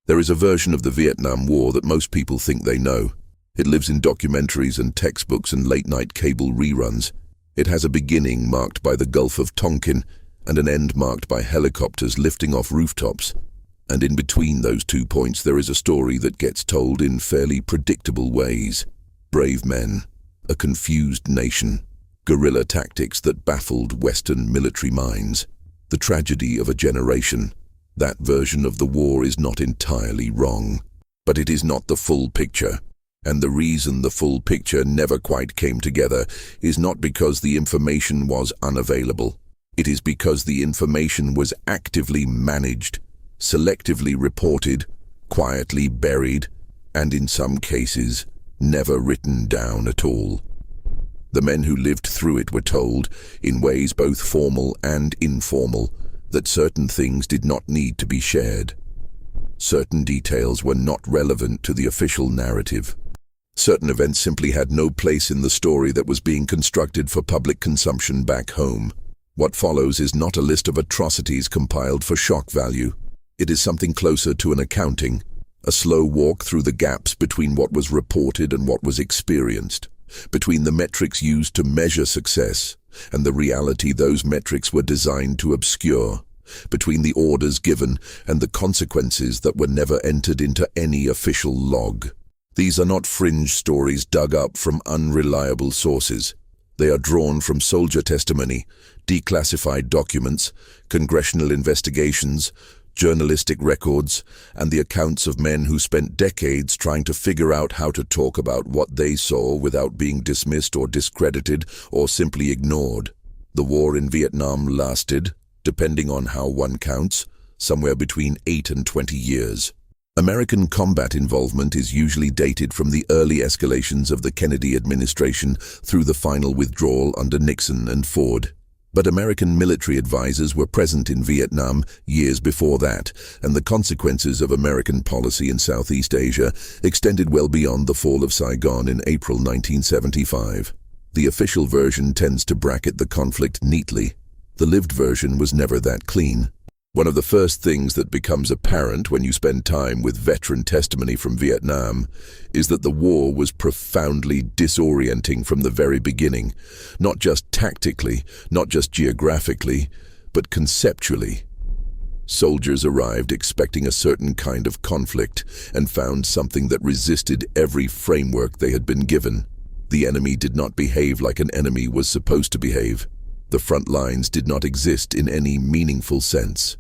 There is a version of the Vietnam War that most people think they know. It lives in documentaries and textbooks and late-night cable reruns. It has a beginning marked by the Gulf of Tonkin and an end marked by helicopters lifting off rooftops. And in between those 2 points there is a story that gets told in fairly predictable ways. Brave men, a confused nation, guerrilla tactics that baffled Western military minds, the tragedy of a generation. That version of the war is not entirely wrong, but it is not the full picture. And the reason the full picture never quite came together is not because the information was unavailable. It is because the information was actively managed, selectively reported, quietly buried, and in some cases, never written down at all. The men who lived through it were told, in ways both formal and informal, that certain things did not need to be shared. Certain details were not relevant to the official narrative. Certain events simply had no place in the story that was being constructed for public consumption back home. What follows is not a list of atrocities compiled for shock value. It is something closer to an accounting, a slow walk through the gaps between what was reported and what was experienced, between the metrics used to measure success and the reality those metrics were designed to obscure, between the orders given and the consequences that were never entered into any official log. These are not fringe stories dug up from unreliable sources. They are drawn from soldier testimony, declassified documents, congressional investigations, journalistic records, and the accounts of men who spent decades trying to figure out how to talk about what they saw without being dismissed or discredited or simply ignored. The war in Vietnam lasted, depending on how one counts, somewhere between 8 and 20 years. American combat involvement is usually dated from the early escalations of the Kennedy administration through the final withdrawal under Nixon and Ford. But American military advisors were present in Vietnam years before that, and the consequences of American policy in Southeast Asia extended well beyond the fall of Saigon in April 1975. The official version tends to bracket the conflict neatly. The lived version was never that clean. One of the first things that becomes apparent when you spend time with veteran testimony from Vietnam is that the war was profoundly disorienting from the very beginning, not just tactically, not just geographically, but conceptually. Soldiers arrived expecting a certain kind of conflict and found something that resisted every framework they had been given. The enemy did not behave like an enemy was supposed to behave. The front lines did not exist in any meaningful sense.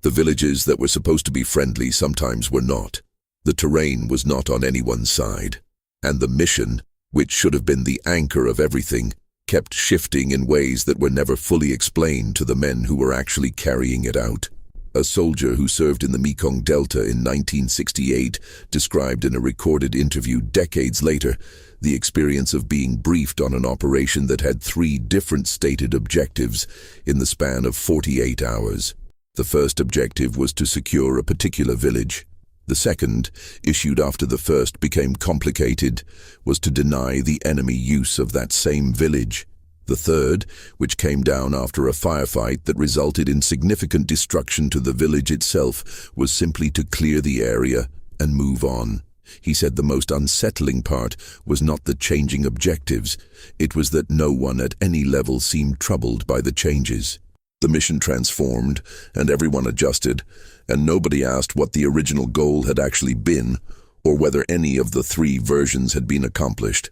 The villages that were supposed to be friendly sometimes were not. The terrain was not on anyone's side. And the mission, which should have been the anchor of everything, kept shifting in ways that were never fully explained to the men who were actually carrying it out. A soldier who served in the Mekong Delta in 1968 described in a recorded interview decades later the experience of being briefed on an operation that had 3 different stated objectives in the span of 48 hours. The first objective was to secure a particular village. The second, issued after the first became complicated, was to deny the enemy use of that same village. The third, which came down after a firefight that resulted in significant destruction to the village itself, was simply to clear the area and move on. He said the most unsettling part was not the changing objectives, it was that no one at any level seemed troubled by the changes. The mission transformed, and everyone adjusted, and nobody asked what the original goal had actually been, or whether any of the 3 versions had been accomplished.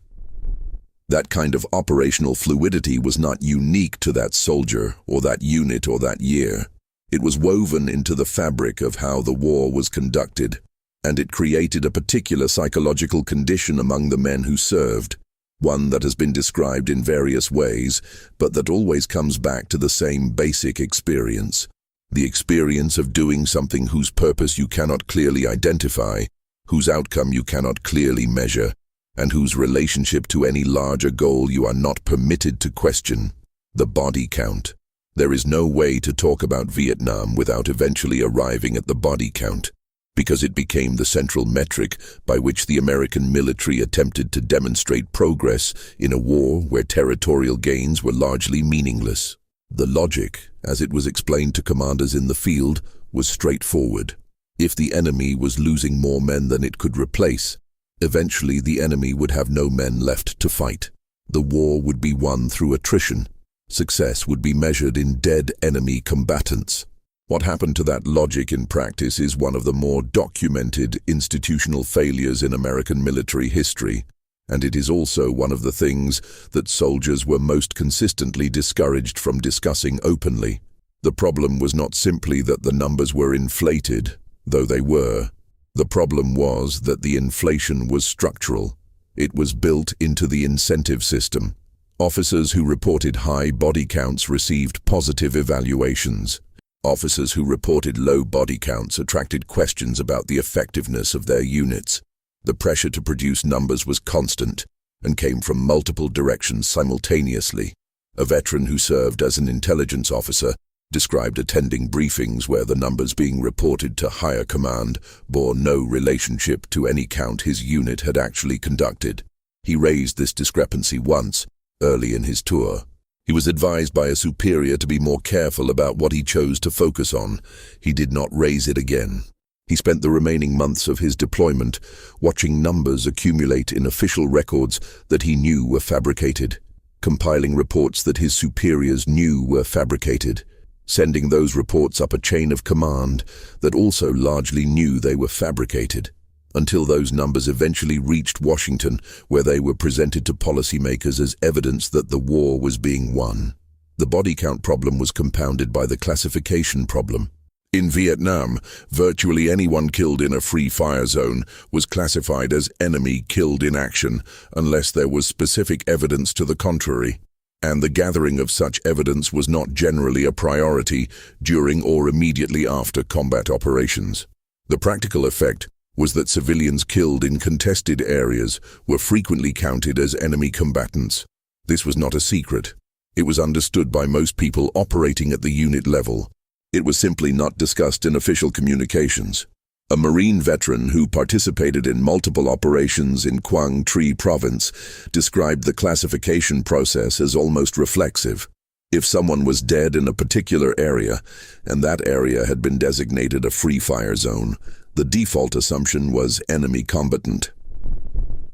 That kind of operational fluidity was not unique to that soldier, or that unit, or that year. It was woven into the fabric of how the war was conducted, and it created a particular psychological condition among the men who served. One that has been described in various ways, but that always comes back to the same basic experience. The experience of doing something whose purpose you cannot clearly identify, whose outcome you cannot clearly measure, and whose relationship to any larger goal you are not permitted to question. The body count. There is no way to talk about Vietnam without eventually arriving at the body count, because it became the central metric by which the American military attempted to demonstrate progress in a war where territorial gains were largely meaningless. The logic, as it was explained to commanders in the field, was straightforward. If the enemy was losing more men than it could replace, eventually the enemy would have no men left to fight. The war would be won through attrition. Success would be measured in dead enemy combatants. What happened to that logic in practice is one of the more documented institutional failures in American military history, and it is also one of the things that soldiers were most consistently discouraged from discussing openly. The problem was not simply that the numbers were inflated, though they were. The problem was that the inflation was structural. It was built into the incentive system. Officers who reported high body counts received positive evaluations. Officers who reported low body counts attracted questions about the effectiveness of their units. The pressure to produce numbers was constant and came from multiple directions simultaneously. A veteran who served as an intelligence officer described attending briefings where the numbers being reported to higher command bore no relationship to any count his unit had actually conducted. He raised this discrepancy once, early in his tour. He was advised by a superior to be more careful about what he chose to focus on. He did not raise it again. He spent the remaining months of his deployment watching numbers accumulate in official records that he knew were fabricated, compiling reports that his superiors knew were fabricated, sending those reports up a chain of command that also largely knew they were fabricated, until those numbers eventually reached Washington, where they were presented to policymakers as evidence that the war was being won. The body count problem was compounded by the classification problem. In Vietnam, virtually anyone killed in a free fire zone was classified as enemy killed in action unless there was specific evidence to the contrary, and the gathering of such evidence was not generally a priority during or immediately after combat operations. The practical effect was that civilians killed in contested areas were frequently counted as enemy combatants. This was not a secret. It was understood by most people operating at the unit level. It was simply not discussed in official communications. A Marine veteran who participated in multiple operations in Quang Tri Province described the classification process as almost reflexive. If someone was dead in a particular area, and that area had been designated a free fire zone, the default assumption was enemy combatant.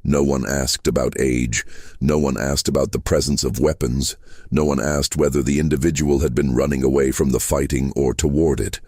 No one asked about age, no one asked about the presence of weapons, no one asked whether the individual had been running away from the fighting or toward it.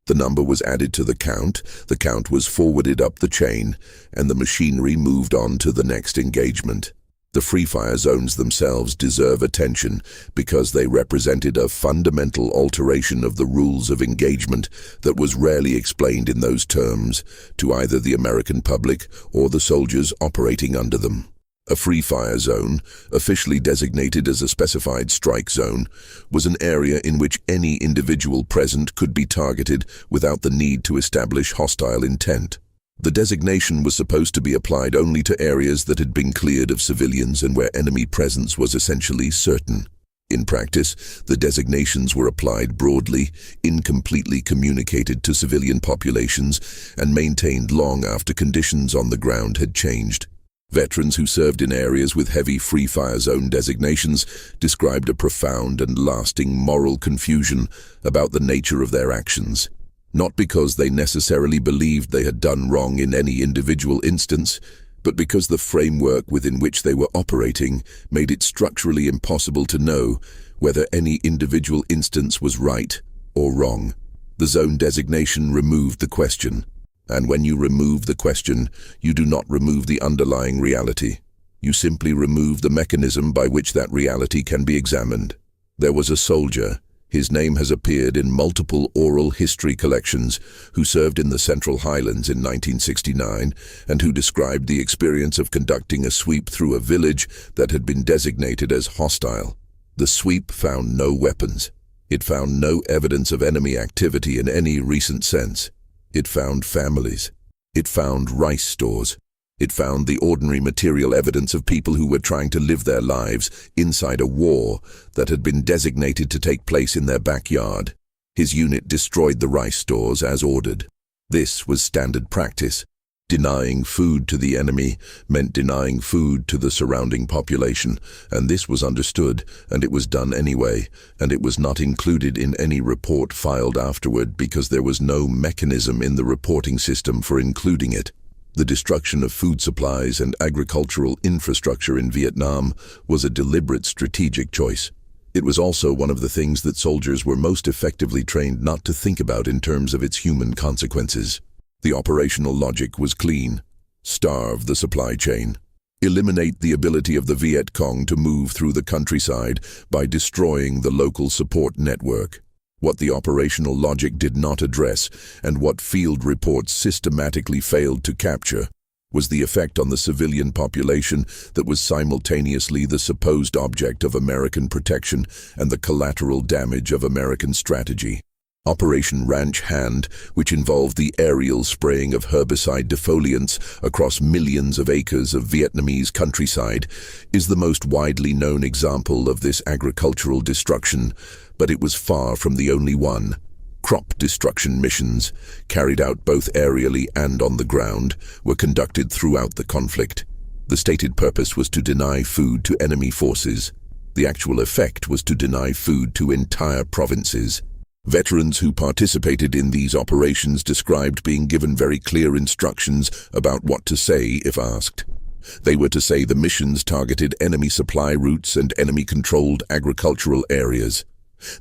The number was added to the count was forwarded up the chain, and the machinery moved on to the next engagement. The free fire zones themselves deserve attention because they represented a fundamental alteration of the rules of engagement that was rarely explained in those terms to either the American public or the soldiers operating under them. A free fire zone, officially designated as a specified strike zone, was an area in which any individual present could be targeted without the need to establish hostile intent. The designation was supposed to be applied only to areas that had been cleared of civilians and where enemy presence was essentially certain. In practice, the designations were applied broadly, incompletely communicated to civilian populations, and maintained long after conditions on the ground had changed. Veterans who served in areas with heavy free fire zone designations described a profound and lasting moral confusion about the nature of their actions. Not because they necessarily believed they had done wrong in any individual instance, but because the framework within which they were operating made it structurally impossible to know whether any individual instance was right or wrong. The zone designation removed the question, and when you remove the question, you do not remove the underlying reality. You simply remove the mechanism by which that reality can be examined. There was a soldier. His name has appeared in multiple oral history collections, who served in the Central Highlands in 1969 and who described the experience of conducting a sweep through a village that had been designated as hostile. The sweep found no weapons. It found no evidence of enemy activity in any recent sense. It found families. It found rice stores. It found the ordinary material evidence of people who were trying to live their lives inside a war that had been designated to take place in their backyard. His unit destroyed the rice stores as ordered. This was standard practice. Denying food to the enemy meant denying food to the surrounding population, and this was understood, and it was done anyway, and it was not included in any report filed afterward because there was no mechanism in the reporting system for including it. The destruction of food supplies and agricultural infrastructure in Vietnam was a deliberate strategic choice. It was also one of the things that soldiers were most effectively trained not to think about in terms of its human consequences. The operational logic was clean. Starve the supply chain. Eliminate the ability of the Viet Cong to move through the countryside by destroying the local support network. What the operational logic did not address, and what field reports systematically failed to capture, was the effect on the civilian population that was simultaneously the supposed object of American protection and the collateral damage of American strategy. Operation Ranch Hand, which involved the aerial spraying of herbicide defoliants across millions of acres of Vietnamese countryside, is the most widely known example of this agricultural destruction, but it was far from the only one. Crop destruction missions, carried out both aerially and on the ground, were conducted throughout the conflict. The stated purpose was to deny food to enemy forces. The actual effect was to deny food to entire provinces. Veterans who participated in these operations described being given very clear instructions about what to say if asked. They were to say the missions targeted enemy supply routes and enemy-controlled agricultural areas.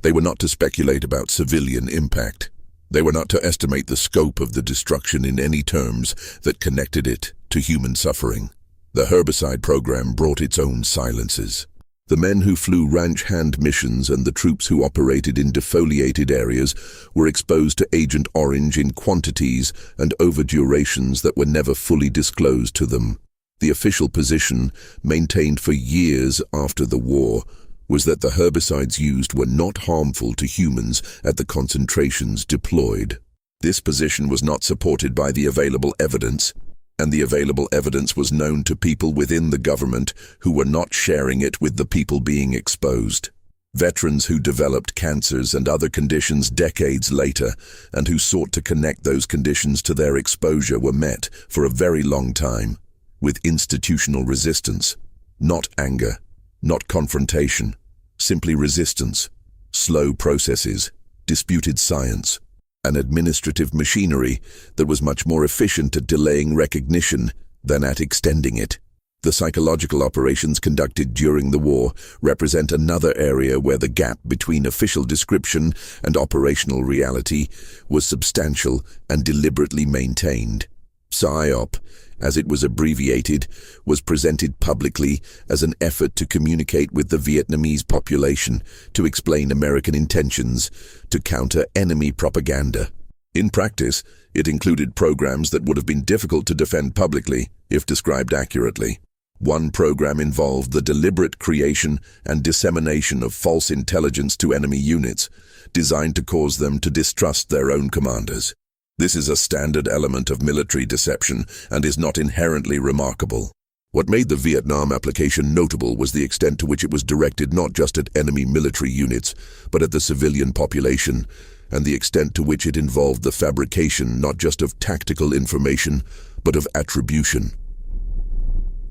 They were not to speculate about civilian impact. They were not to estimate the scope of the destruction in any terms that connected it to human suffering. The herbicide program brought its own silences. The men who flew ranch hand missions and the troops who operated in defoliated areas were exposed to Agent Orange in quantities and over durations that were never fully disclosed to them. The official position, maintained for years after the war, was that the herbicides used were not harmful to humans at the concentrations deployed. This position was not supported by the available evidence, and the available evidence was known to people within the government who were not sharing it with the people being exposed. Veterans who developed cancers and other conditions decades later and who sought to connect those conditions to their exposure were met, for a very long time, with institutional resistance. Not anger, not confrontation, simply resistance, slow processes, disputed science, an administrative machinery that was much more efficient at delaying recognition than at extending it. The psychological operations conducted during the war represent another area where the gap between official description and operational reality was substantial and deliberately maintained. PSYOP, as it was abbreviated, was presented publicly as an effort to communicate with the Vietnamese population, to explain American intentions, to counter enemy propaganda. In practice, it included programs that would have been difficult to defend publicly, if described accurately. One program involved the deliberate creation and dissemination of false intelligence to enemy units, designed to cause them to distrust their own commanders. This is a standard element of military deception and is not inherently remarkable. What made the Vietnam application notable was the extent to which it was directed not just at enemy military units, but at the civilian population, and the extent to which it involved the fabrication not just of tactical information, but of attribution.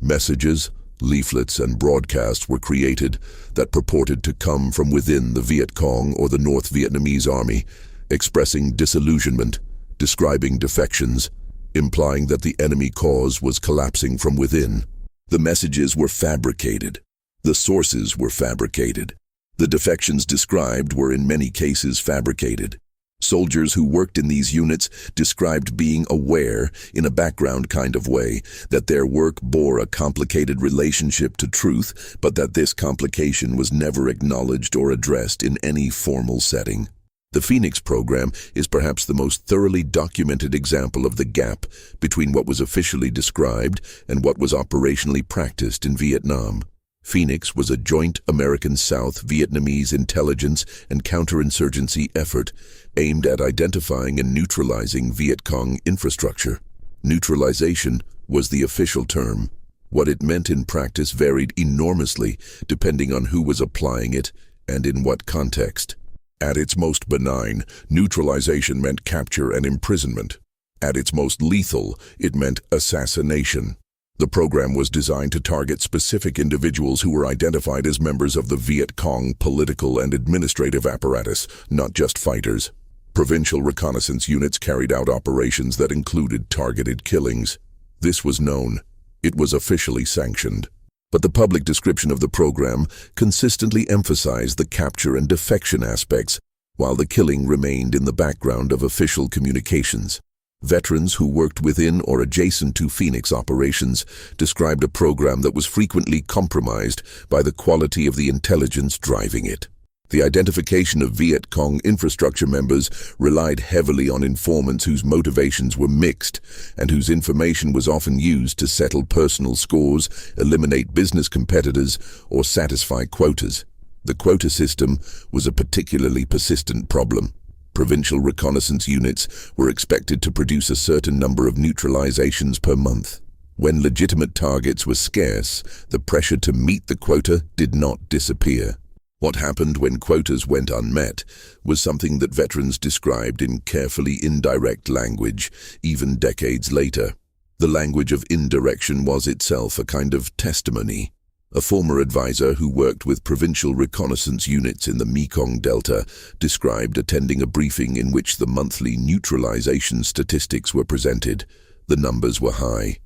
Messages, leaflets, and broadcasts were created that purported to come from within the Viet Cong or the North Vietnamese Army, expressing disillusionment, describing defections, implying that the enemy cause was collapsing from within. The messages were fabricated. The sources were fabricated. The defections described were in many cases fabricated. Soldiers who worked in these units described being aware, in a background kind of way, that their work bore a complicated relationship to truth, but that this complication was never acknowledged or addressed in any formal setting. The Phoenix program is perhaps the most thoroughly documented example of the gap between what was officially described and what was operationally practiced in Vietnam. Phoenix was a joint American South Vietnamese intelligence and counterinsurgency effort aimed at identifying and neutralizing Viet Cong infrastructure. Neutralization was the official term. What it meant in practice varied enormously depending on who was applying it and in what context. At its most benign, neutralization meant capture and imprisonment. At its most lethal, it meant assassination. The program was designed to target specific individuals who were identified as members of the Viet Cong political and administrative apparatus, not just fighters. Provincial reconnaissance units carried out operations that included targeted killings. This was known. It was officially sanctioned. But the public description of the program consistently emphasized the capture and defection aspects, while the killing remained in the background of official communications. Veterans who worked within or adjacent to Phoenix operations described a program that was frequently compromised by the quality of the intelligence driving it. The identification of Viet Cong infrastructure members relied heavily on informants whose motivations were mixed and whose information was often used to settle personal scores, eliminate business competitors, or satisfy quotas. The quota system was a particularly persistent problem. Provincial reconnaissance units were expected to produce a certain number of neutralizations per month. When legitimate targets were scarce, the pressure to meet the quota did not disappear. What happened when quotas went unmet was something that veterans described in carefully indirect language, even decades later. The language of indirection was itself a kind of testimony. A former advisor who worked with provincial reconnaissance units in the Mekong Delta described attending a briefing in which the monthly neutralization statistics were presented. The numbers were high.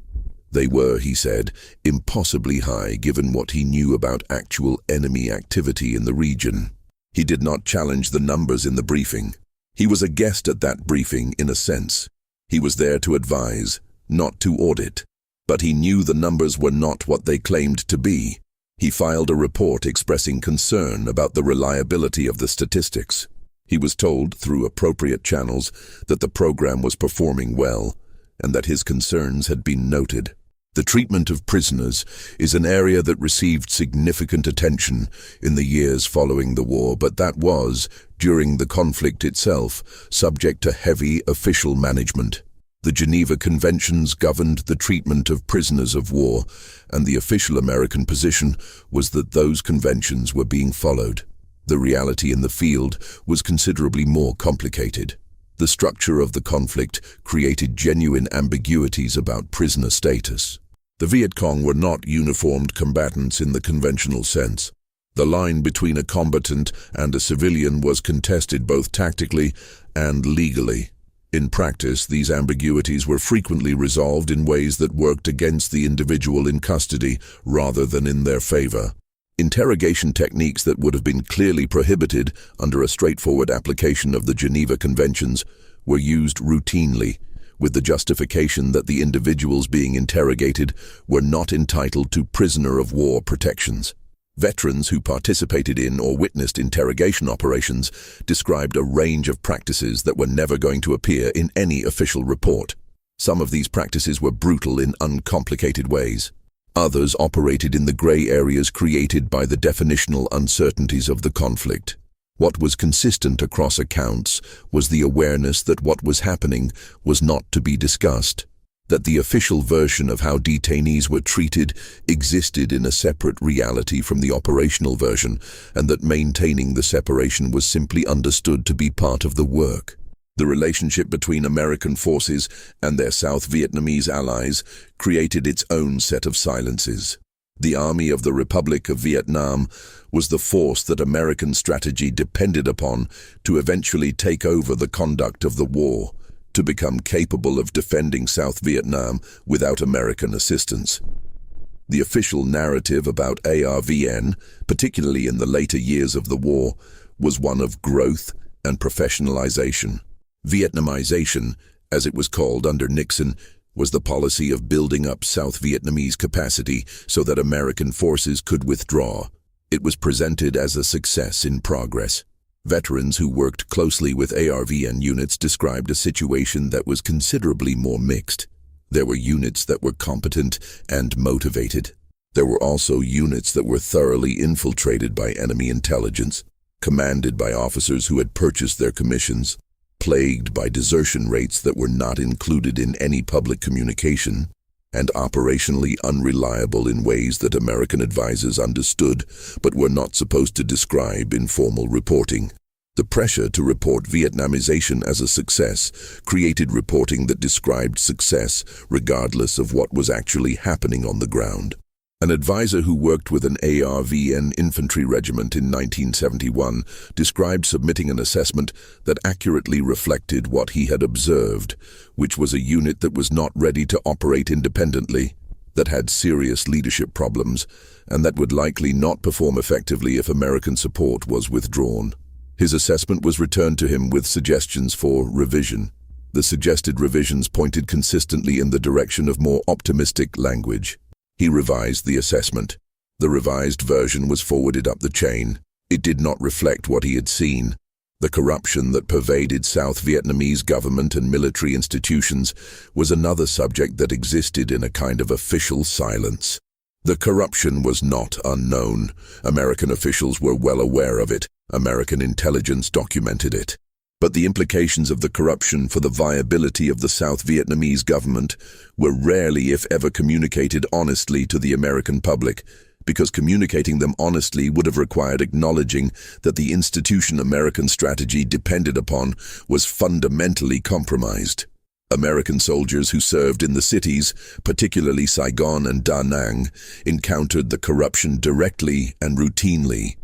They were, he said, impossibly high given what he knew about actual enemy activity in the region. He did not challenge the numbers in the briefing. He was a guest at that briefing in a sense. He was there to advise, not to audit. But he knew the numbers were not what they claimed to be. He filed a report expressing concern about the reliability of the statistics. He was told, through appropriate channels, that the program was performing well, and that his concerns had been noted. The treatment of prisoners is an area that received significant attention in the years following the war, but that was, during the conflict itself, subject to heavy official management. The Geneva Conventions governed the treatment of prisoners of war, and the official American position was that those conventions were being followed. The reality in the field was considerably more complicated. The structure of the conflict created genuine ambiguities about prisoner status. The Viet Cong were not uniformed combatants in the conventional sense. The line between a combatant and a civilian was contested both tactically and legally. In practice, these ambiguities were frequently resolved in ways that worked against the individual in custody rather than in their favor. Interrogation techniques that would have been clearly prohibited under a straightforward application of the Geneva Conventions were used routinely, with the justification that the individuals being interrogated were not entitled to prisoner of war protections. Veterans who participated in or witnessed interrogation operations described a range of practices that were never going to appear in any official report. Some of these practices were brutal in uncomplicated ways. Others operated in the gray areas created by the definitional uncertainties of the conflict. What was consistent across accounts was the awareness that what was happening was not to be discussed, that the official version of how detainees were treated existed in a separate reality from the operational version, and that maintaining the separation was simply understood to be part of the work. The relationship between American forces and their South Vietnamese allies created its own set of silences. The Army of the Republic of Vietnam was the force that American strategy depended upon to eventually take over the conduct of the war, to become capable of defending South Vietnam without American assistance. The official narrative about ARVN, particularly in the later years of the war, was one of growth and professionalization. Vietnamization, as it was called under Nixon, was the policy of building up South Vietnamese capacity so that American forces could withdraw. It was presented as a success in progress. Veterans who worked closely with ARVN units described a situation that was considerably more mixed. There were units that were competent and motivated. There were also units that were thoroughly infiltrated by enemy intelligence, commanded by officers who had purchased their commissions, plagued by desertion rates that were not included in any public communication, and operationally unreliable in ways that American advisors understood but were not supposed to describe in formal reporting. The pressure to report Vietnamization as a success created reporting that described success regardless of what was actually happening on the ground. An advisor who worked with an ARVN infantry regiment in 1971 described submitting an assessment that accurately reflected what he had observed, which was a unit that was not ready to operate independently, that had serious leadership problems, and that would likely not perform effectively if American support was withdrawn. His assessment was returned to him with suggestions for revision. The suggested revisions pointed consistently in the direction of more optimistic language. He revised the assessment. The revised version was forwarded up the chain. It did not reflect what he had seen. The corruption that pervaded South Vietnamese government and military institutions was another subject that existed in a kind of official silence. The corruption was not unknown. American officials were well aware of it. American intelligence documented it. But the implications of the corruption for the viability of the South Vietnamese government were rarely, if ever, communicated honestly to the American public, because communicating them honestly would have required acknowledging that the institution American strategy depended upon was fundamentally compromised. American soldiers who served in the cities, particularly Saigon and Da Nang, encountered the corruption directly and routinely.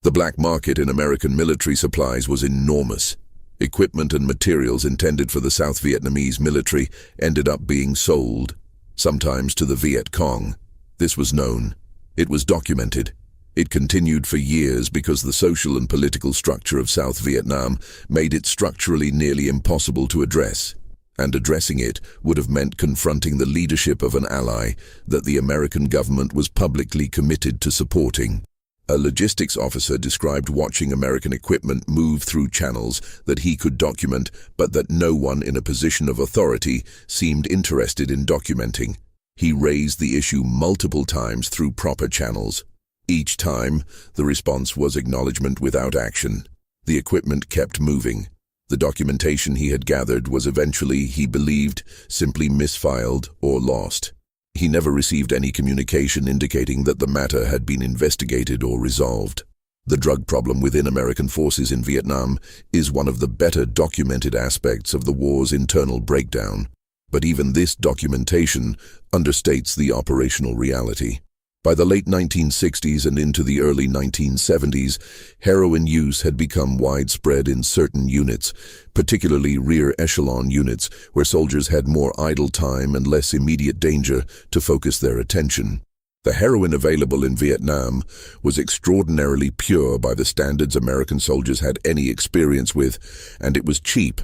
The black market in American military supplies was enormous. Equipment and materials intended for the South Vietnamese military ended up being sold, sometimes to the Viet Cong. This was known. It was documented. It continued for years because the social and political structure of South Vietnam made it structurally nearly impossible to address. And addressing it would have meant confronting the leadership of an ally that the American government was publicly committed to supporting. A logistics officer described watching American equipment move through channels that he could document, but that no one in a position of authority seemed interested in documenting. He raised the issue multiple times through proper channels. Each time, the response was acknowledgement without action. The equipment kept moving. The documentation he had gathered was eventually, he believed, simply misfiled or lost. He never received any communication indicating that the matter had been investigated or resolved. The drug problem within American forces in Vietnam is one of the better documented aspects of the war's internal breakdown. But even this documentation understates the operational reality. By the late 1960s and into the early 1970s, heroin use had become widespread in certain units, particularly rear echelon units, where soldiers had more idle time and less immediate danger to focus their attention. The heroin available in Vietnam was extraordinarily pure by the standards American soldiers had any experience with, and it was cheap.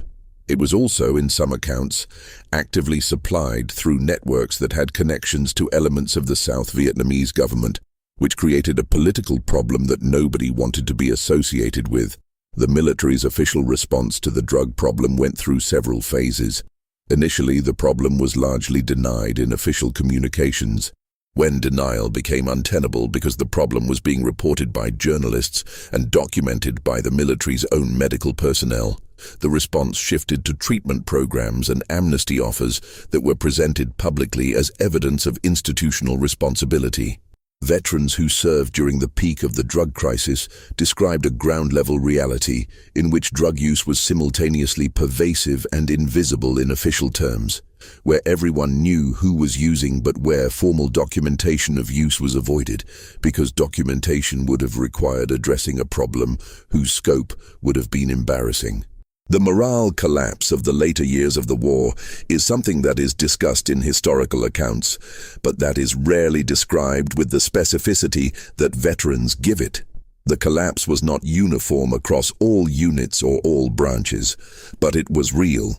It was also, in some accounts, actively supplied through networks that had connections to elements of the South Vietnamese government, which created a political problem that nobody wanted to be associated with. The military's official response to the drug problem went through several phases. Initially, the problem was largely denied in official communications. When denial became untenable because the problem was being reported by journalists and documented by the military's own medical personnel, the response shifted to treatment programs and amnesty offers that were presented publicly as evidence of institutional responsibility. Veterans who served during the peak of the drug crisis described a ground-level reality in which drug use was simultaneously pervasive and invisible in official terms, where everyone knew who was using but where formal documentation of use was avoided, because documentation would have required addressing a problem whose scope would have been embarrassing. The morale collapse of the later years of the war is something that is discussed in historical accounts, but that is rarely described with the specificity that veterans give it. The collapse was not uniform across all units or all branches, but it was real,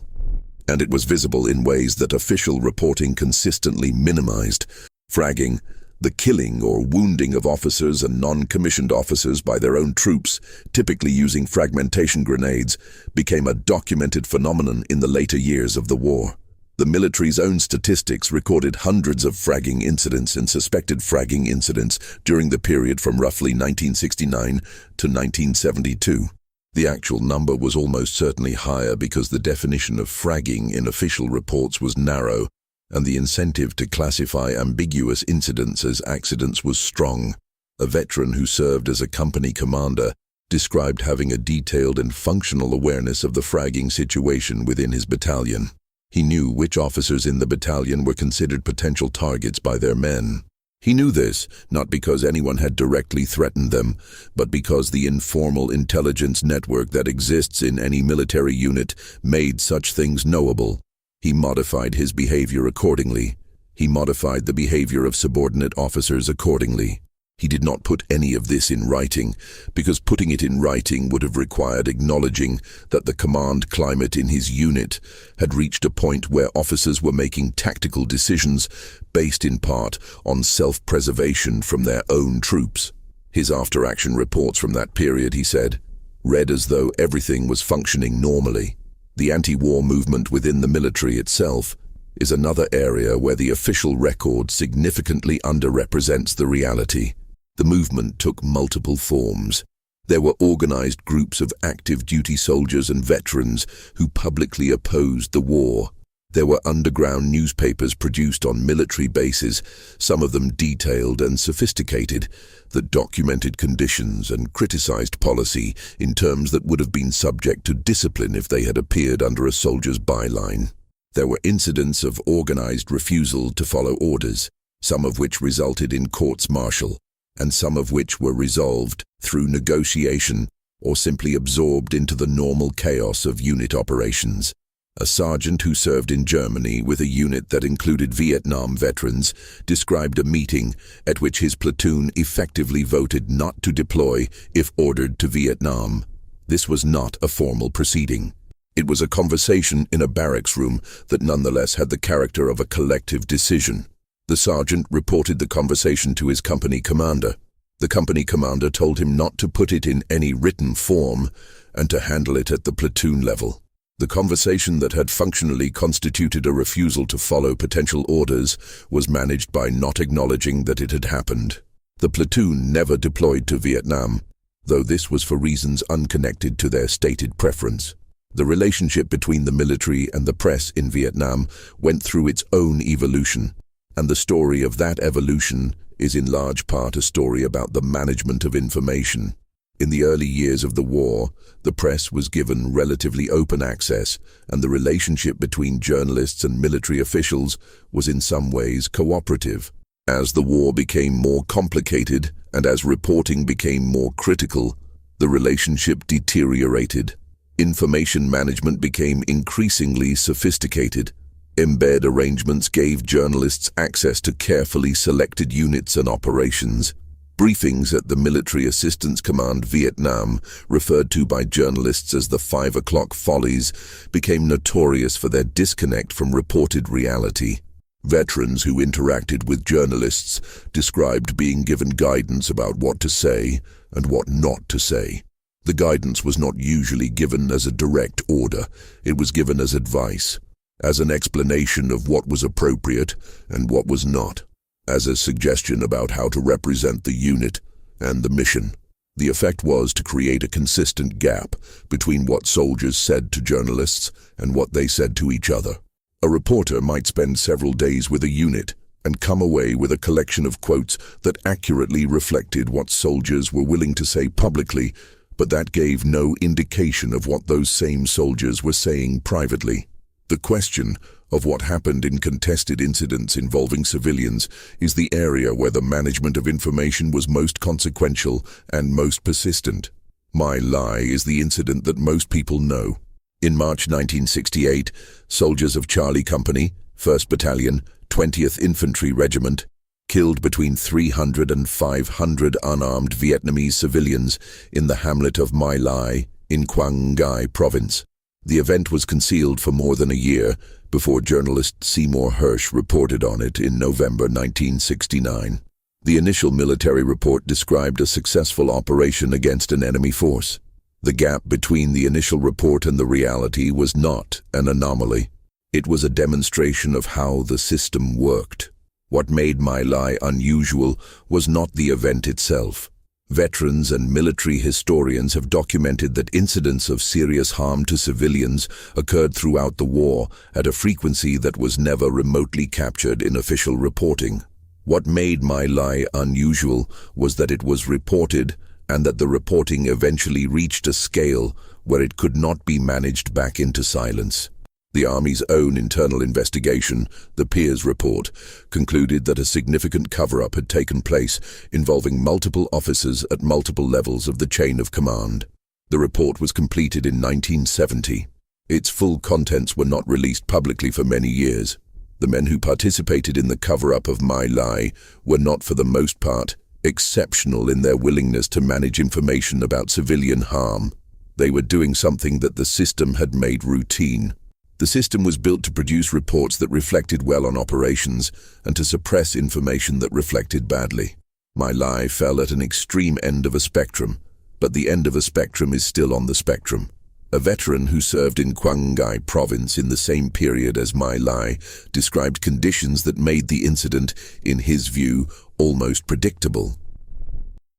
and it was visible in ways that official reporting consistently minimized. Fragging, the killing or wounding of officers and non-commissioned officers by their own troops, typically using fragmentation grenades, became a documented phenomenon in the later years of the war. The military's own statistics recorded hundreds of fragging incidents and suspected fragging incidents during the period from roughly 1969 to 1972. The actual number was almost certainly higher because the definition of fragging in official reports was narrow, and the incentive to classify ambiguous incidents as accidents was strong. A veteran who served as a company commander described having a detailed and functional awareness of the fragging situation within his battalion. He knew which officers in the battalion were considered potential targets by their men. He knew this, not because anyone had directly threatened them, but because the informal intelligence network that exists in any military unit made such things knowable. He modified his behavior accordingly. He modified the behavior of subordinate officers accordingly. He did not put any of this in writing, because putting it in writing would have required acknowledging that the command climate in his unit had reached a point where officers were making tactical decisions based in part on self-preservation from their own troops. His after-action reports from that period, he said, read as though everything was functioning normally. The anti-war movement within the military itself is another area where the official record significantly underrepresents the reality. The movement took multiple forms. There were organized groups of active duty soldiers and veterans who publicly opposed the war. There were underground newspapers produced on military bases, some of them detailed and sophisticated, that documented conditions and criticized policy in terms that would have been subject to discipline if they had appeared under a soldier's byline. There were incidents of organized refusal to follow orders, some of which resulted in courts-martial, and some of which were resolved through negotiation or simply absorbed into the normal chaos of unit operations. A sergeant who served in Germany with a unit that included Vietnam veterans described a meeting at which his platoon effectively voted not to deploy if ordered to Vietnam. This was not a formal proceeding. It was a conversation in a barracks room that nonetheless had the character of a collective decision. The sergeant reported the conversation to his company commander. The company commander told him not to put it in any written form and to handle it at the platoon level. The conversation that had functionally constituted a refusal to follow potential orders was managed by not acknowledging that it had happened. The platoon never deployed to Vietnam, though this was for reasons unconnected to their stated preference. The relationship between the military and the press in Vietnam went through its own evolution, and the story of that evolution is in large part a story about the management of information. In the early years of the war, the press was given relatively open access, and the relationship between journalists and military officials was in some ways cooperative. As the war became more complicated and as reporting became more critical, the relationship deteriorated. Information management became increasingly sophisticated. Embed arrangements gave journalists access to carefully selected units and operations. Briefings at the Military Assistance Command Vietnam, referred to by journalists as the 5 o'clock follies, became notorious for their disconnect from reported reality. Veterans who interacted with journalists described being given guidance about what to say and what not to say. The guidance was not usually given as a direct order. It was given as advice, as an explanation of what was appropriate and what was not, as a suggestion about how to represent the unit and the mission. The effect was to create a consistent gap between what soldiers said to journalists and what they said to each other. A reporter might spend several days with a unit and come away with a collection of quotes that accurately reflected what soldiers were willing to say publicly, but that gave no indication of what those same soldiers were saying privately. The question of what happened in contested incidents involving civilians is the area where the management of information was most consequential and most persistent. My Lai is the incident that most people know. In March 1968, soldiers of Charlie Company, 1st Battalion, 20th Infantry Regiment, killed between 300 and 500 unarmed Vietnamese civilians in the hamlet of My Lai in Quang Ngai Province. The event was concealed for more than a year before journalist Seymour Hersh reported on it in November 1969. The initial military report described a successful operation against an enemy force. The gap between the initial report and the reality was not an anomaly. It was a demonstration of how the system worked. What made My Lai unusual was not the event itself. Veterans and military historians have documented that incidents of serious harm to civilians occurred throughout the war at a frequency that was never remotely captured in official reporting. What made My Lai unusual was that it was reported and that the reporting eventually reached a scale where it could not be managed back into silence. The Army's own internal investigation, the Peers Report, concluded that a significant cover-up had taken place involving multiple officers at multiple levels of the chain of command. The report was completed in 1970. Its full contents were not released publicly for many years. The men who participated in the cover-up of My Lai were not, for the most part, exceptional in their willingness to manage information about civilian harm. They were doing something that the system had made routine. The system was built to produce reports that reflected well on operations and to suppress information that reflected badly. My Lai fell at an extreme end of a spectrum, but the end of a spectrum is still on the spectrum. A veteran who served in Qinghai Ngai province in the same period as My Lai described conditions that made the incident, in his view, almost predictable.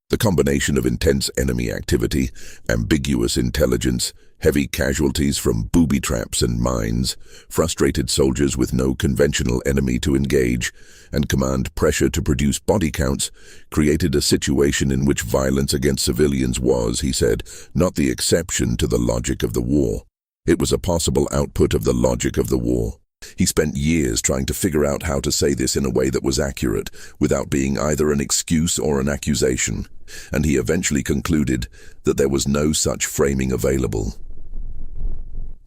The combination of intense enemy activity, ambiguous intelligence, heavy casualties from booby traps and mines, frustrated soldiers with no conventional enemy to engage, and command pressure to produce body counts created a situation in which violence against civilians was, he said, not the exception to the logic of the war. It was a possible output of the logic of the war. He spent years trying to figure out how to say this in a way that was accurate, without being either an excuse or an accusation, and he eventually concluded that there was no such framing available.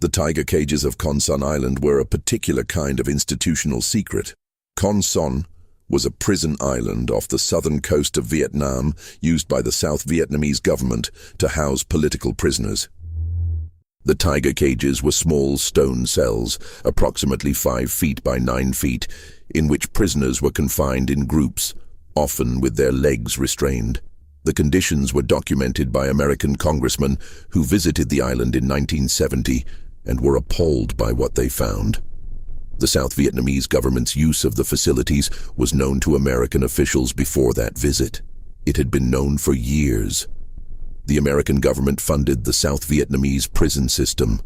The tiger cages of Con Son Island were a particular kind of institutional secret. Con Son was a prison island off the southern coast of Vietnam used by the South Vietnamese government to house political prisoners. The tiger cages were small stone cells, approximately 5 feet by 9 feet, in which prisoners were confined in groups, often with their legs restrained. The conditions were documented by American congressmen who visited the island in 1970 and were appalled by what they found. The South Vietnamese government's use of the facilities was known to American officials before that visit. It had been known for years. The American government funded the South Vietnamese prison system.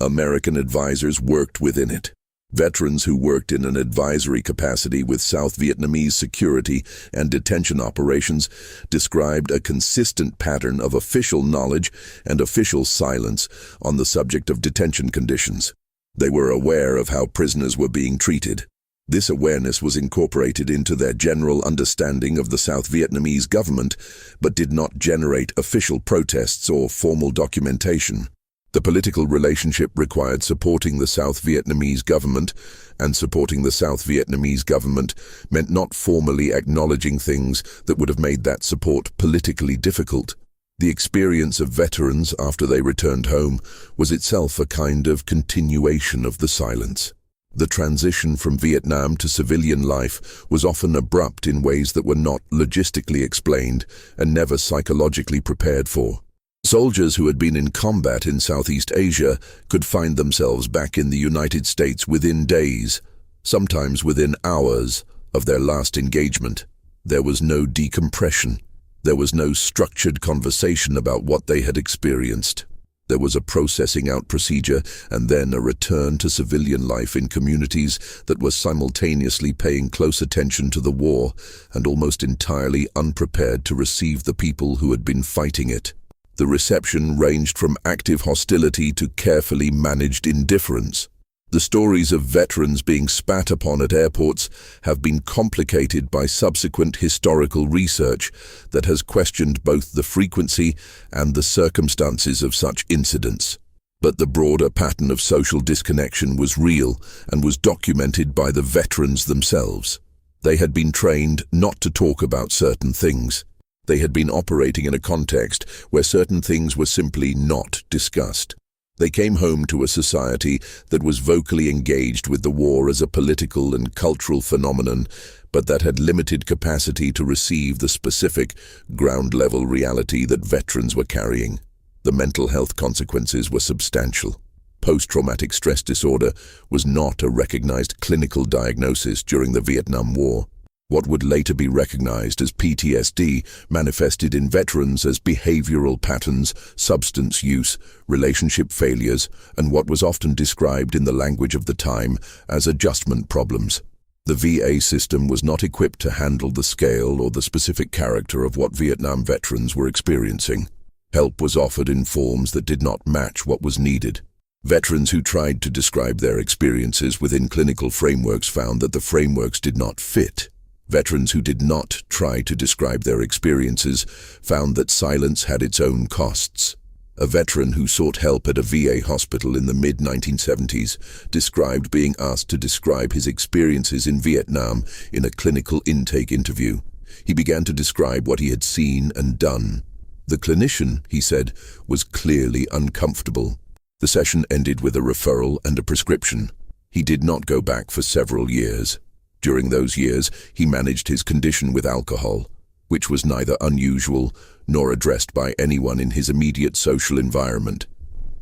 American advisors worked within it. Veterans who worked in an advisory capacity with South Vietnamese security and detention operations described a consistent pattern of official knowledge and official silence on the subject of detention conditions. They were aware of how prisoners were being treated. This awareness was incorporated into their general understanding of the South Vietnamese government, but did not generate official protests or formal documentation. The political relationship required supporting the South Vietnamese government, and supporting the South Vietnamese government meant not formally acknowledging things that would have made that support politically difficult. The experience of veterans after they returned home was itself a kind of continuation of the silence. The transition from Vietnam to civilian life was often abrupt in ways that were not logistically explained and never psychologically prepared for. Soldiers who had been in combat in Southeast Asia could find themselves back in the United States within days, sometimes within hours, of their last engagement. There was no decompression. There was no structured conversation about what they had experienced. There was a processing out procedure and then a return to civilian life in communities that were simultaneously paying close attention to the war and almost entirely unprepared to receive the people who had been fighting it. The reception ranged from active hostility to carefully managed indifference. The stories of veterans being spat upon at airports have been complicated by subsequent historical research that has questioned both the frequency and the circumstances of such incidents. But the broader pattern of social disconnection was real and was documented by the veterans themselves. They had been trained not to talk about certain things. They had been operating in a context where certain things were simply not discussed. They came home to a society that was vocally engaged with the war as a political and cultural phenomenon, but that had limited capacity to receive the specific, ground-level reality that veterans were carrying. The mental health consequences were substantial. Post-traumatic stress disorder was not a recognized clinical diagnosis during the Vietnam War. What would later be recognized as PTSD manifested in veterans as behavioral patterns, substance use, relationship failures, and what was often described in the language of the time as adjustment problems. The VA system was not equipped to handle the scale or the specific character of what Vietnam veterans were experiencing. Help was offered in forms that did not match what was needed. Veterans who tried to describe their experiences within clinical frameworks found that the frameworks did not fit. Veterans who did not try to describe their experiences found that silence had its own costs. A veteran who sought help at a VA hospital in the mid-1970s described being asked to describe his experiences in Vietnam in a clinical intake interview. He began to describe what he had seen and done. The clinician, he said, was clearly uncomfortable. The session ended with a referral and a prescription. He did not go back for several years. During those years, he managed his condition with alcohol, which was neither unusual nor addressed by anyone in his immediate social environment,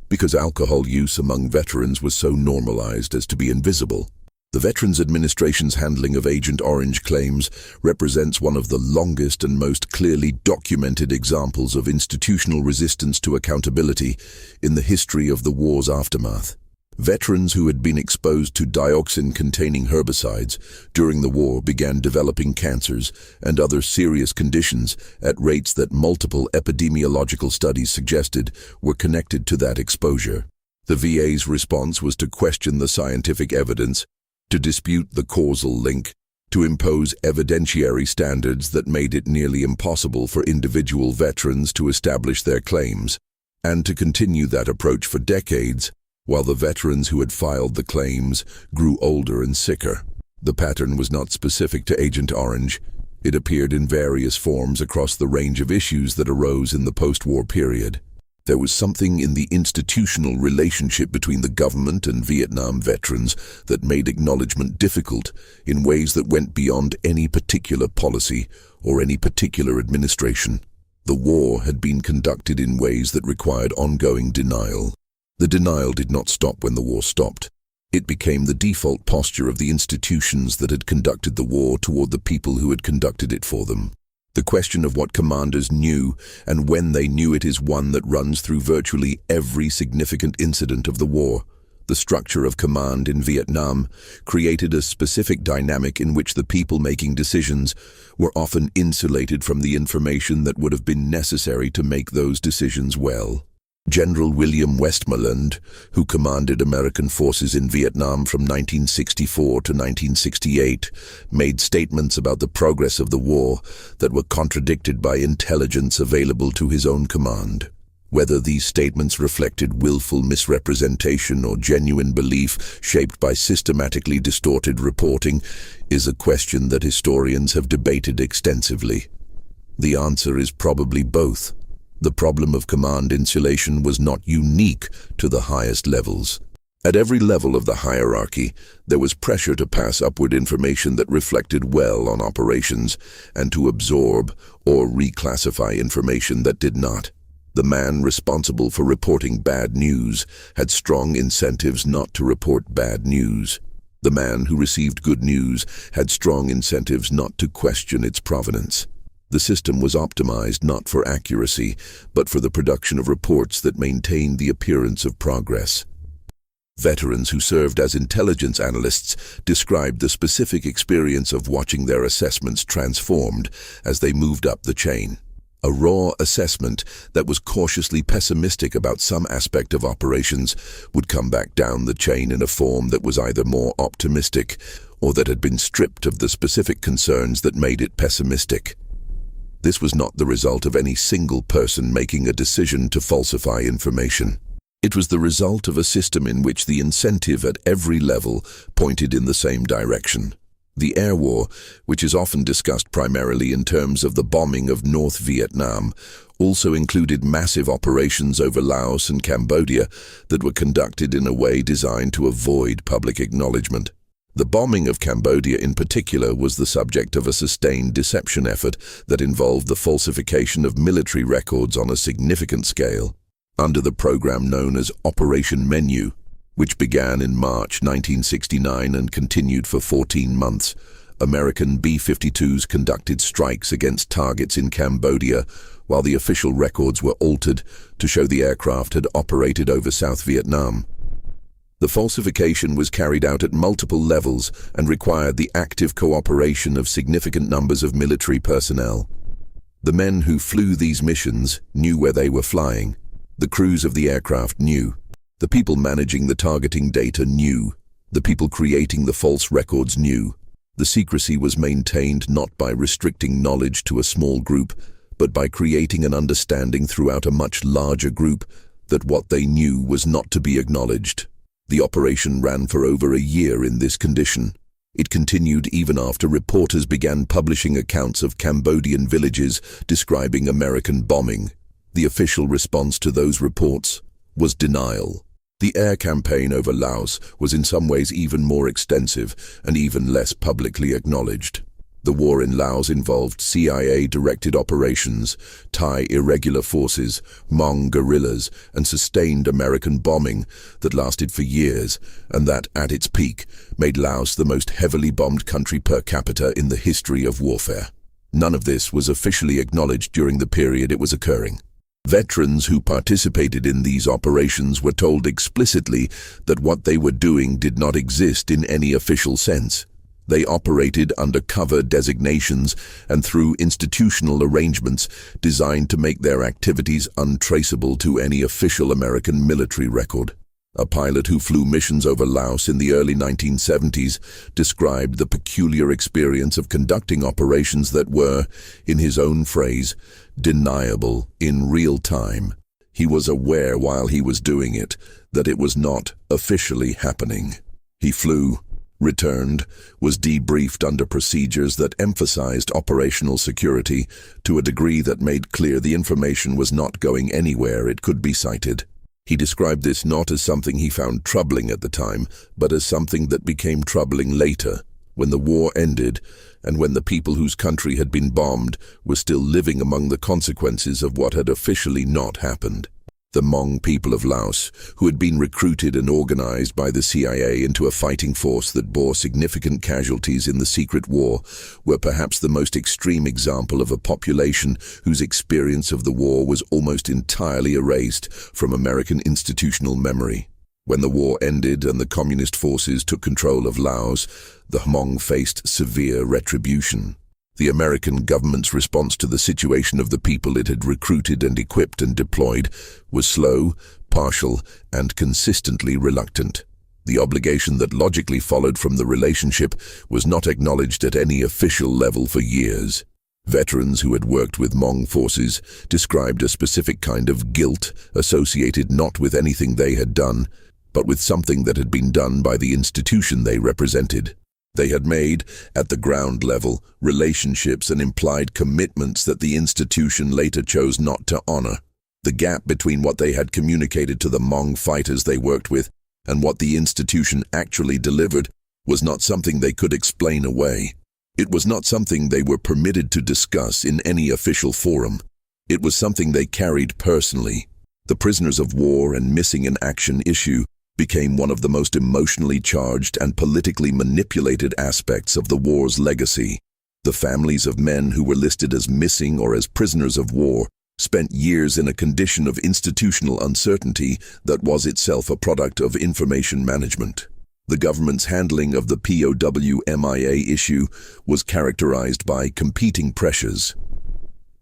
because alcohol use among veterans was so normalized as to be invisible. The Veterans Administration's handling of Agent Orange claims represents one of the longest and most clearly documented examples of institutional resistance to accountability in the history of the war's aftermath. Veterans who had been exposed to dioxin-containing herbicides during the war began developing cancers and other serious conditions at rates that multiple epidemiological studies suggested were connected to that exposure. The VA's response was to question the scientific evidence, to dispute the causal link, to impose evidentiary standards that made it nearly impossible for individual veterans to establish their claims, and to continue that approach for decades, while the veterans who had filed the claims grew older and sicker. The pattern was not specific to Agent Orange. It appeared in various forms across the range of issues that arose in the post-war period. There was something in the institutional relationship between the government and Vietnam veterans that made acknowledgement difficult in ways that went beyond any particular policy or any particular administration. The war had been conducted in ways that required ongoing denial. The denial did not stop when the war stopped. It became the default posture of the institutions that had conducted the war toward the people who had conducted it for them. The question of what commanders knew and when they knew it is one that runs through virtually every significant incident of the war. The structure of command in Vietnam created a specific dynamic in which the people making decisions were often insulated from the information that would have been necessary to make those decisions well. General William Westmoreland, who commanded American forces in Vietnam from 1964 to 1968, made statements about the progress of the war that were contradicted by intelligence available to his own command. Whether these statements reflected willful misrepresentation or genuine belief shaped by systematically distorted reporting is a question that historians have debated extensively. The answer is probably both. The problem of command insulation was not unique to the highest levels. At every level of the hierarchy, there was pressure to pass upward information that reflected well on operations and to absorb or reclassify information that did not. The man responsible for reporting bad news had strong incentives not to report bad news. The man who received good news had strong incentives not to question its provenance. The system was optimized not for accuracy, but for the production of reports that maintained the appearance of progress. Veterans who served as intelligence analysts described the specific experience of watching their assessments transformed as they moved up the chain. A raw assessment that was cautiously pessimistic about some aspect of operations would come back down the chain in a form that was either more optimistic or that had been stripped of the specific concerns that made it pessimistic. This was not the result of any single person making a decision to falsify information. It was the result of a system in which the incentive at every level pointed in the same direction. The air war, which is often discussed primarily in terms of the bombing of North Vietnam, also included massive operations over Laos and Cambodia that were conducted in a way designed to avoid public acknowledgement. The bombing of Cambodia in particular was the subject of a sustained deception effort that involved the falsification of military records on a significant scale. Under the program known as Operation Menu, which began in March 1969 and continued for 14 months, American B-52s conducted strikes against targets in Cambodia, while the official records were altered to show the aircraft had operated over South Vietnam. The falsification was carried out at multiple levels and required the active cooperation of significant numbers of military personnel. The men who flew these missions knew where they were flying. The crews of the aircraft knew. The people managing the targeting data knew. The people creating the false records knew. The secrecy was maintained not by restricting knowledge to a small group, but by creating an understanding throughout a much larger group that what they knew was not to be acknowledged. The operation ran for over a year in this condition. It continued even after reporters began publishing accounts of Cambodian villages describing American bombing. The official response to those reports was denial. The air campaign over Laos was in some ways even more extensive and even less publicly acknowledged. The war in Laos involved CIA-directed operations, Thai irregular forces, Hmong guerrillas, and sustained American bombing that lasted for years, and that, at its peak, made Laos the most heavily bombed country per capita in the history of warfare. None of this was officially acknowledged during the period it was occurring. Veterans who participated in these operations were told explicitly that what they were doing did not exist in any official sense. They operated under cover designations and through institutional arrangements designed to make their activities untraceable to any official American military record. A pilot who flew missions over Laos in the early 1970s described the peculiar experience of conducting operations that were, in his own phrase, deniable in real time. He was aware while he was doing it that it was not officially happening. He flew, returned, was debriefed under procedures that emphasized operational security to a degree that made clear the information was not going anywhere it could be cited. He described this not as something he found troubling at the time, but as something that became troubling later, when the war ended and when the people whose country had been bombed were still living among the consequences of what had officially not happened. The Hmong people of Laos, who had been recruited and organized by the CIA into a fighting force that bore significant casualties in the secret war, were perhaps the most extreme example of a population whose experience of the war was almost entirely erased from American institutional memory. When the war ended and the communist forces took control of Laos, the Hmong faced severe retribution. The American government's response to the situation of the people it had recruited and equipped and deployed was slow, partial, and consistently reluctant. The obligation that logically followed from the relationship was not acknowledged at any official level for years. Veterans who had worked with Hmong forces described a specific kind of guilt associated not with anything they had done, but with something that had been done by the institution they represented. They had made, at the ground level, relationships and implied commitments that the institution later chose not to honor. The gap between what they had communicated to the Hmong fighters they worked with and what the institution actually delivered was not something they could explain away. It was not something they were permitted to discuss in any official forum. It was something they carried personally. The prisoners of war and missing in action issue became one of the most emotionally charged and politically manipulated aspects of the war's legacy. The families of men who were listed as missing or as prisoners of war spent years in a condition of institutional uncertainty that was itself a product of information management. The government's handling of the POW-MIA issue was characterized by competing pressures.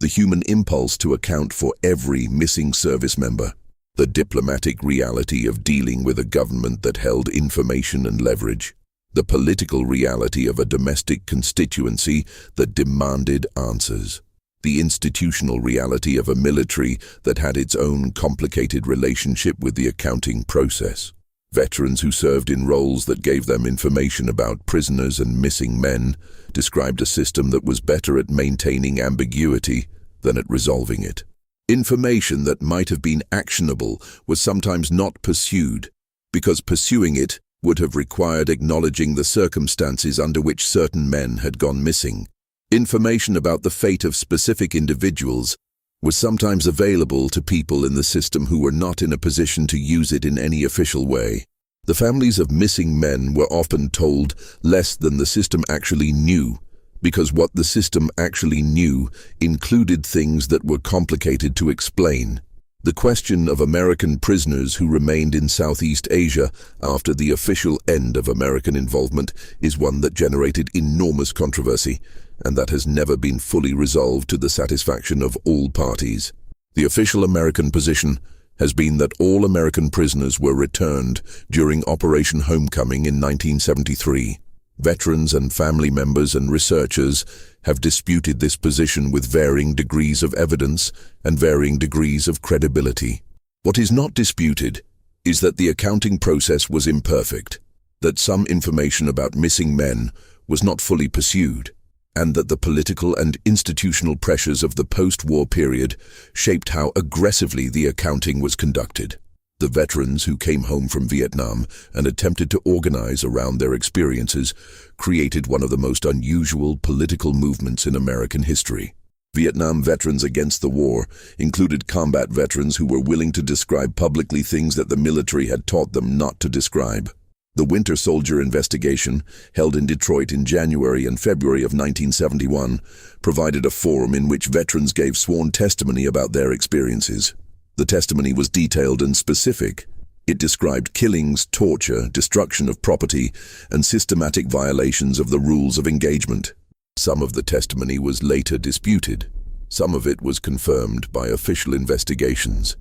The human impulse to account for every missing service member. The diplomatic reality of dealing with a government that held information and leverage. The political reality of a domestic constituency that demanded answers. The institutional reality of a military that had its own complicated relationship with the accounting process. Veterans who served in roles that gave them information about prisoners and missing men described a system that was better at maintaining ambiguity than at resolving it. Information that might have been actionable was sometimes not pursued, because pursuing it would have required acknowledging the circumstances under which certain men had gone missing. Information about the fate of specific individuals was sometimes available to people in the system who were not in a position to use it in any official way. The families of missing men were often told less than the system actually knew, because what the system actually knew included things that were complicated to explain. The question of American prisoners who remained in Southeast Asia after the official end of American involvement is one that generated enormous controversy, and that has never been fully resolved to the satisfaction of all parties. The official American position has been that all American prisoners were returned during Operation Homecoming in 1973. Veterans and family members and researchers have disputed this position with varying degrees of evidence and varying degrees of credibility. What is not disputed is that the accounting process was imperfect, that some information about missing men was not fully pursued, and that the political and institutional pressures of the post-war period shaped how aggressively the accounting was conducted. The veterans who came home from Vietnam and attempted to organize around their experiences created one of the most unusual political movements in American history. Vietnam veterans against the war included combat veterans who were willing to describe publicly things that the military had taught them not to describe. The Winter Soldier investigation, held in Detroit in January and February of 1971, provided a forum in which veterans gave sworn testimony about their experiences. The testimony was detailed and specific. It described killings, torture, destruction of property, and systematic violations of the rules of engagement. Some of the testimony was later disputed. Some of it was confirmed by official investigations.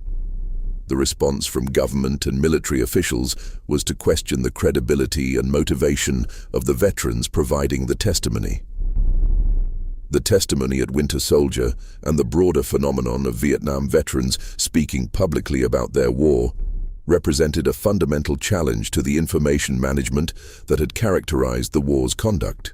The response from government and military officials was to question the credibility and motivation of the veterans providing the testimony. The testimony at Winter Soldier and the broader phenomenon of Vietnam veterans speaking publicly about their war represented a fundamental challenge to the information management that had characterized the war's conduct.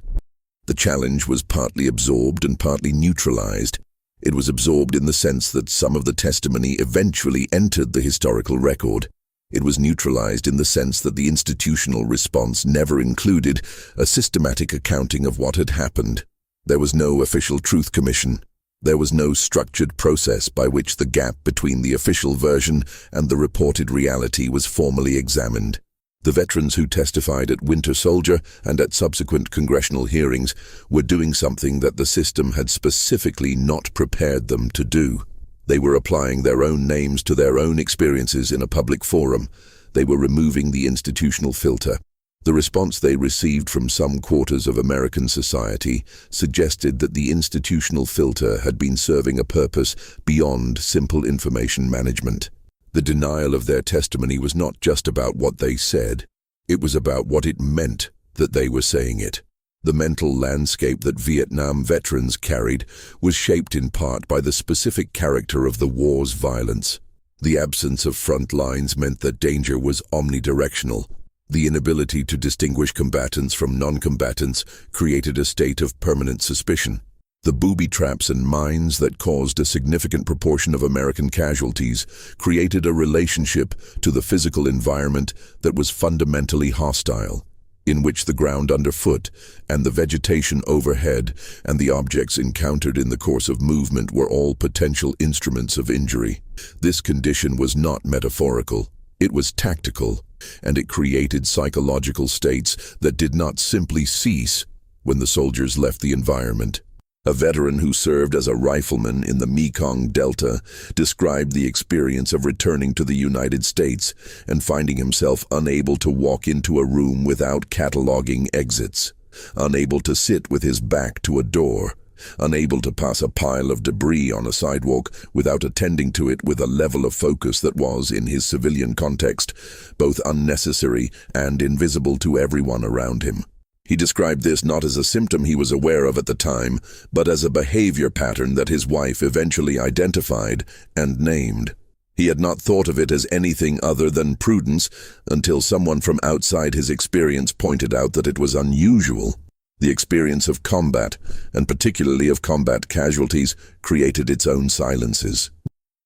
The challenge was partly absorbed and partly neutralized. It was absorbed in the sense that some of the testimony eventually entered the historical record. It was neutralized in the sense that the institutional response never included a systematic accounting of what had happened. There was no official truth commission. There was no structured process by which the gap between the official version and the reported reality was formally examined. The veterans who testified at Winter Soldier and at subsequent congressional hearings were doing something that the system had specifically not prepared them to do. They were applying their own names to their own experiences in a public forum. They were removing the institutional filter. The response they received from some quarters of American society suggested that the institutional filter had been serving a purpose beyond simple information management. The denial of their testimony was not just about what they said. It was about what it meant that they were saying it. The mental landscape that Vietnam veterans carried was shaped in part by the specific character of the war's violence. The absence of front lines meant that danger was omnidirectional. The inability to distinguish combatants from non-combatants created a state of permanent suspicion. The booby traps and mines that caused a significant proportion of American casualties created a relationship to the physical environment that was fundamentally hostile, in which the ground underfoot and the vegetation overhead and the objects encountered in the course of movement were all potential instruments of injury. This condition was not metaphorical. It was tactical, and it created psychological states that did not simply cease when the soldiers left the environment. A veteran who served as a rifleman in the Mekong Delta described the experience of returning to the United States and finding himself unable to walk into a room without cataloging exits, unable to sit with his back to a door, unable to pass a pile of debris on a sidewalk without attending to it with a level of focus that was, in his civilian context, both unnecessary and invisible to everyone around him. He described this not as a symptom he was aware of at the time, but as a behavior pattern that his wife eventually identified and named. He had not thought of it as anything other than prudence until someone from outside his experience pointed out that it was unusual. The experience of combat, and particularly of combat casualties, created its own silences.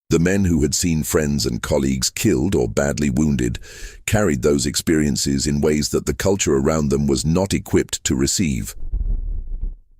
The men who had seen friends and colleagues killed or badly wounded carried those experiences in ways that the culture around them was not equipped to receive.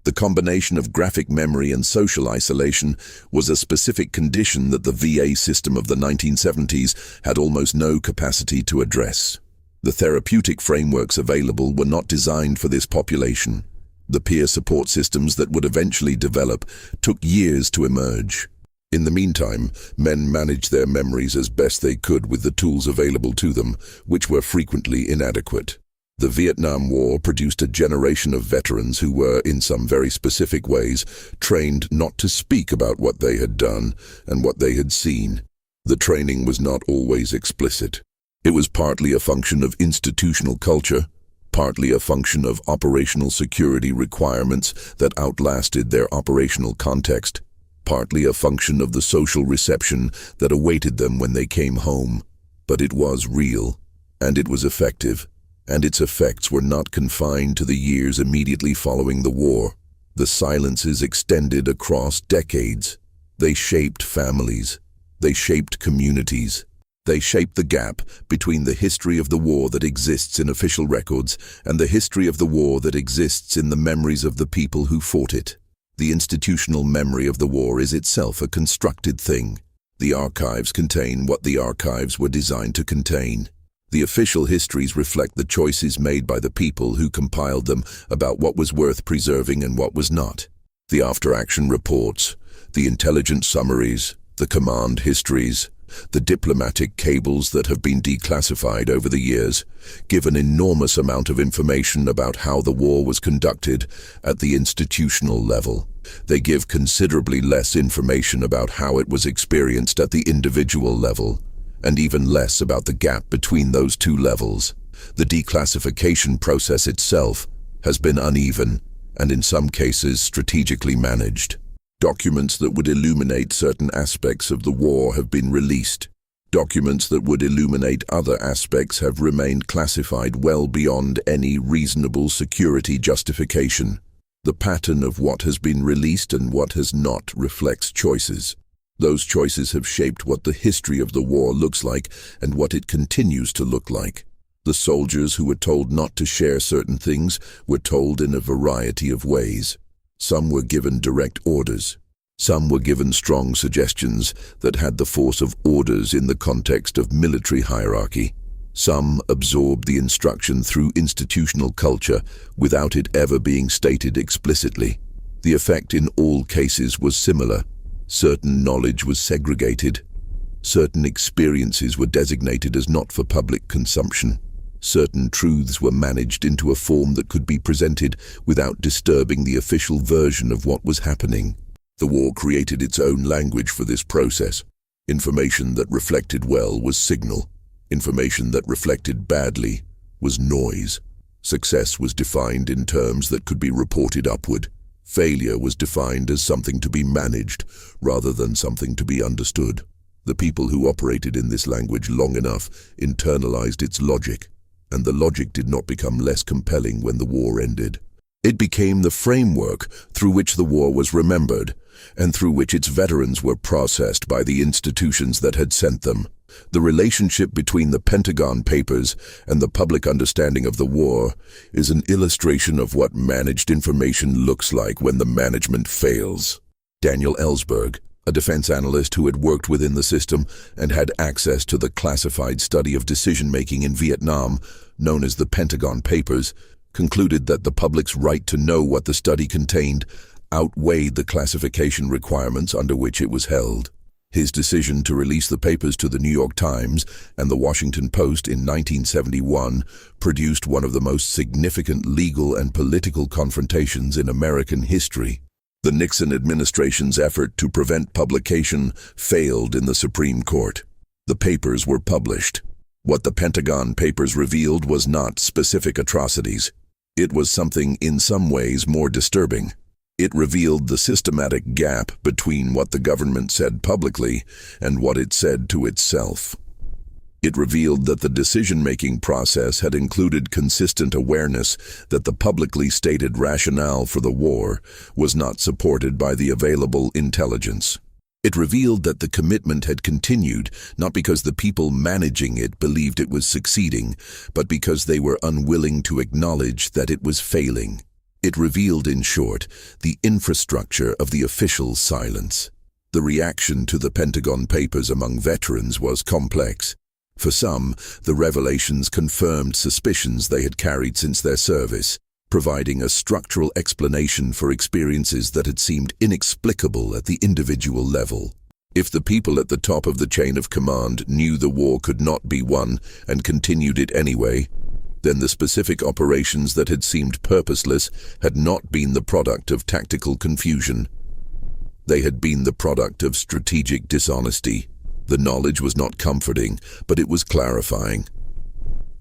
The combination of graphic memory and social isolation was a specific condition that the VA system of the 1970s had almost no capacity to address. The therapeutic frameworks available were not designed for this population. The peer support systems that would eventually develop took years to emerge. In the meantime, men managed their memories as best they could with the tools available to them, which were frequently inadequate. The Vietnam War produced a generation of veterans who were, in some very specific ways, trained not to speak about what they had done and what they had seen. The training was not always explicit. It was partly a function of institutional culture, partly a function of operational security requirements that outlasted their operational context, partly a function of the social reception that awaited them when they came home. But it was real, and it was effective, and its effects were not confined to the years immediately following the war. The silences extended across decades. They shaped families. They shaped communities. They shaped the gap between the history of the war that exists in official records and the history of the war that exists in the memories of the people who fought it. The institutional memory of the war is itself a constructed thing. The archives contain what the archives were designed to contain. The official histories reflect the choices made by the people who compiled them about what was worth preserving and what was not. The after-action reports, the intelligence summaries, the command histories, the diplomatic cables that have been declassified over the years give an enormous amount of information about how the war was conducted at the institutional level. They give considerably less information about how it was experienced at the individual level, and even less about the gap between those two levels. The declassification process itself has been uneven, and in some cases strategically managed. Documents that would illuminate certain aspects of the war have been released. Documents that would illuminate other aspects have remained classified well beyond any reasonable security justification. The pattern of what has been released and what has not reflects choices. Those choices have shaped what the history of the war looks like and what it continues to look like. The soldiers who were told not to share certain things were told in a variety of ways. Some were given direct orders. Some were given strong suggestions that had the force of orders in the context of military hierarchy. Some absorbed the instruction through institutional culture without it ever being stated explicitly. The effect in all cases was similar. Certain knowledge was segregated. Certain experiences were designated as not for public consumption. Certain truths were managed into a form that could be presented without disturbing the official version of what was happening. The war created its own language for this process. Information that reflected well was signal. Information that reflected badly was noise. Success was defined in terms that could be reported upward. Failure was defined as something to be managed rather than something to be understood. The people who operated in this language long enough internalized its logic, and the logic did not become less compelling when the war ended. It became the framework through which the war was remembered, and through which its veterans were processed by the institutions that had sent them. The relationship between the Pentagon Papers and the public understanding of the war is an illustration of what managed information looks like when the management fails. Daniel Ellsberg, a defense analyst who had worked within the system and had access to the classified study of decision-making in Vietnam, known as the Pentagon Papers, concluded that the public's right to know what the study contained outweighed the classification requirements under which it was held. His decision to release the papers to the New York Times and the Washington Post in 1971 produced one of the most significant legal and political confrontations in American history. The Nixon administration's effort to prevent publication failed in the Supreme Court. The papers were published. What the Pentagon Papers revealed was not specific atrocities. It was something in some ways more disturbing. It revealed the systematic gap between what the government said publicly and what it said to itself. It revealed that the decision-making process had included consistent awareness that the publicly stated rationale for the war was not supported by the available intelligence. It revealed that the commitment had continued not because the people managing it believed it was succeeding, but because they were unwilling to acknowledge that it was failing. It revealed, in short, the infrastructure of the official silence. The reaction to the Pentagon Papers among veterans was complex. For some, the revelations confirmed suspicions they had carried since their service, providing a structural explanation for experiences that had seemed inexplicable at the individual level. If the people at the top of the chain of command knew the war could not be won and continued it anyway, then the specific operations that had seemed purposeless had not been the product of tactical confusion. They had been the product of strategic dishonesty. The knowledge was not comforting, but it was clarifying.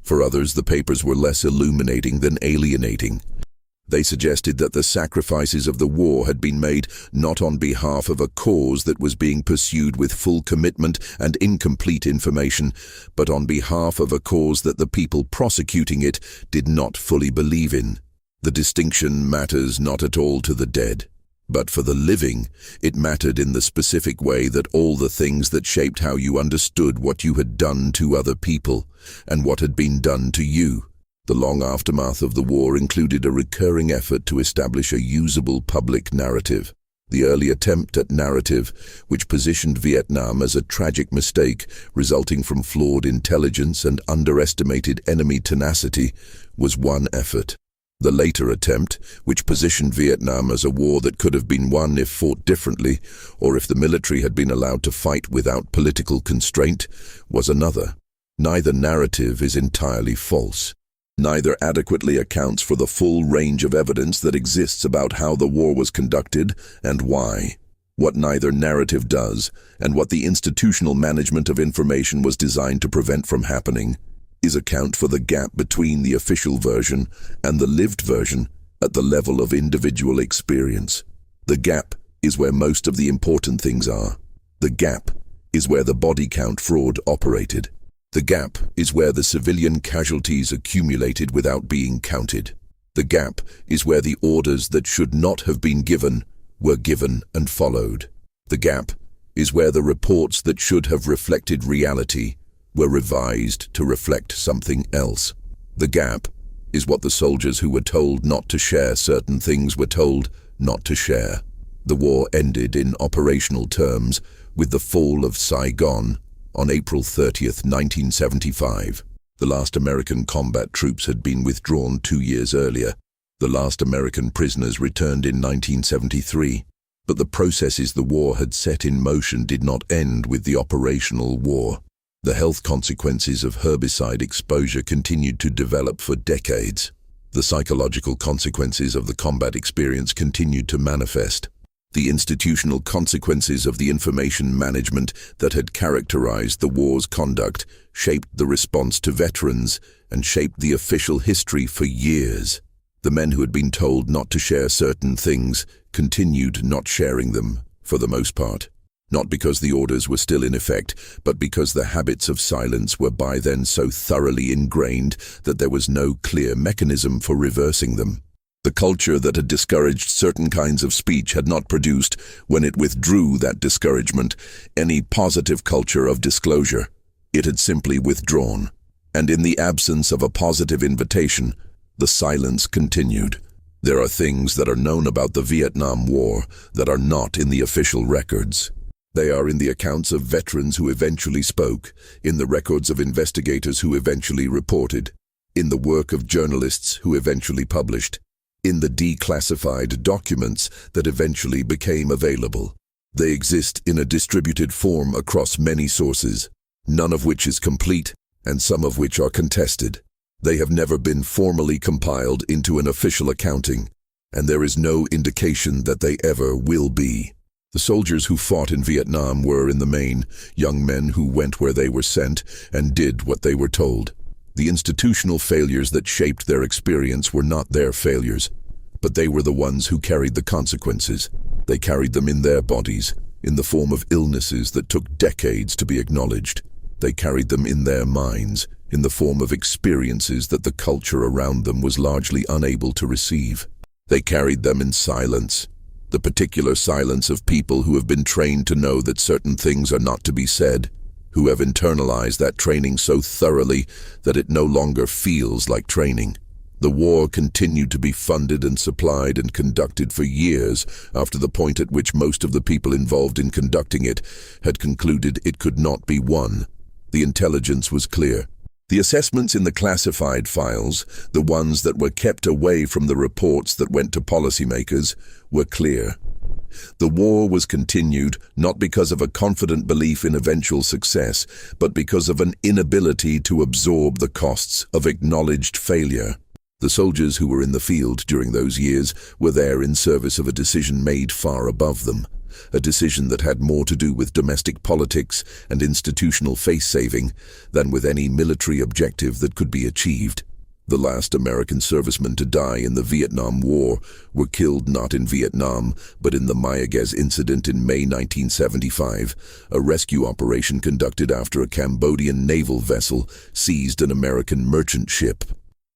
For others, the papers were less illuminating than alienating. They suggested that the sacrifices of the war had been made not on behalf of a cause that was being pursued with full commitment and incomplete information, but on behalf of a cause that the people prosecuting it did not fully believe in. The distinction matters not at all to the dead. But for the living, it mattered in the specific way that all the things that shaped how you understood what you had done to other people and what had been done to you. The long aftermath of the war included a recurring effort to establish a usable public narrative. The early attempt at narrative, which positioned Vietnam as a tragic mistake resulting from flawed intelligence and underestimated enemy tenacity, was one effort. The later attempt, which positioned Vietnam as a war that could have been won if fought differently, or if the military had been allowed to fight without political constraint, was another. Neither narrative is entirely false. Neither adequately accounts for the full range of evidence that exists about how the war was conducted and why. What neither narrative does, and what the institutional management of information was designed to prevent from happening, is account for the gap between the official version and the lived version at the level of individual experience. The gap is where most of the important things are. The gap is where the body count fraud operated. The gap is where the civilian casualties accumulated without being counted. The gap is where the orders that should not have been given were given and followed. The gap is where the reports that should have reflected reality were revised to reflect something else. The gap is what the soldiers who were told not to share certain things were told not to share. The war ended in operational terms with the fall of Saigon on April 30th, 1975. The last American combat troops had been withdrawn 2 years earlier. The last American prisoners returned in 1973. But the processes the war had set in motion did not end with the operational war. The health consequences of herbicide exposure continued to develop for decades. The psychological consequences of the combat experience continued to manifest. The institutional consequences of the information management that had characterized the war's conduct shaped the response to veterans and shaped the official history for years. The men who had been told not to share certain things continued not sharing them, for the most part. Not because the orders were still in effect, but because the habits of silence were by then so thoroughly ingrained that there was no clear mechanism for reversing them. The culture that had discouraged certain kinds of speech had not produced, when it withdrew that discouragement, any positive culture of disclosure. It had simply withdrawn. And in the absence of a positive invitation, the silence continued. There are things that are known about the Vietnam War that are not in the official records. They are in the accounts of veterans who eventually spoke, in the records of investigators who eventually reported, in the work of journalists who eventually published, in the declassified documents that eventually became available. They exist in a distributed form across many sources, none of which is complete and some of which are contested. They have never been formally compiled into an official accounting, and there is no indication that they ever will be. The soldiers who fought in Vietnam were, in the main, young men who went where they were sent and did what they were told. The institutional failures that shaped their experience were not their failures, but they were the ones who carried the consequences. They carried them in their bodies, in the form of illnesses that took decades to be acknowledged. They carried them in their minds, in the form of experiences that the culture around them was largely unable to receive. They carried them in silence, the particular silence of people who have been trained to know that certain things are not to be said, who have internalized that training so thoroughly that it no longer feels like training. The war continued to be funded and supplied and conducted for years after the point at which most of the people involved in conducting it had concluded it could not be won. The intelligence was clear. The assessments in the classified files, the ones that were kept away from the reports that went to policymakers, were clear. The war was continued not because of a confident belief in eventual success, but because of an inability to absorb the costs of acknowledged failure. The soldiers who were in the field during those years were there in service of a decision made far above them, a decision that had more to do with domestic politics and institutional face-saving than with any military objective that could be achieved. The last American servicemen to die in the Vietnam War were killed not in Vietnam, but in the Mayaguez incident in May 1975, a rescue operation conducted after a Cambodian naval vessel seized an American merchant ship.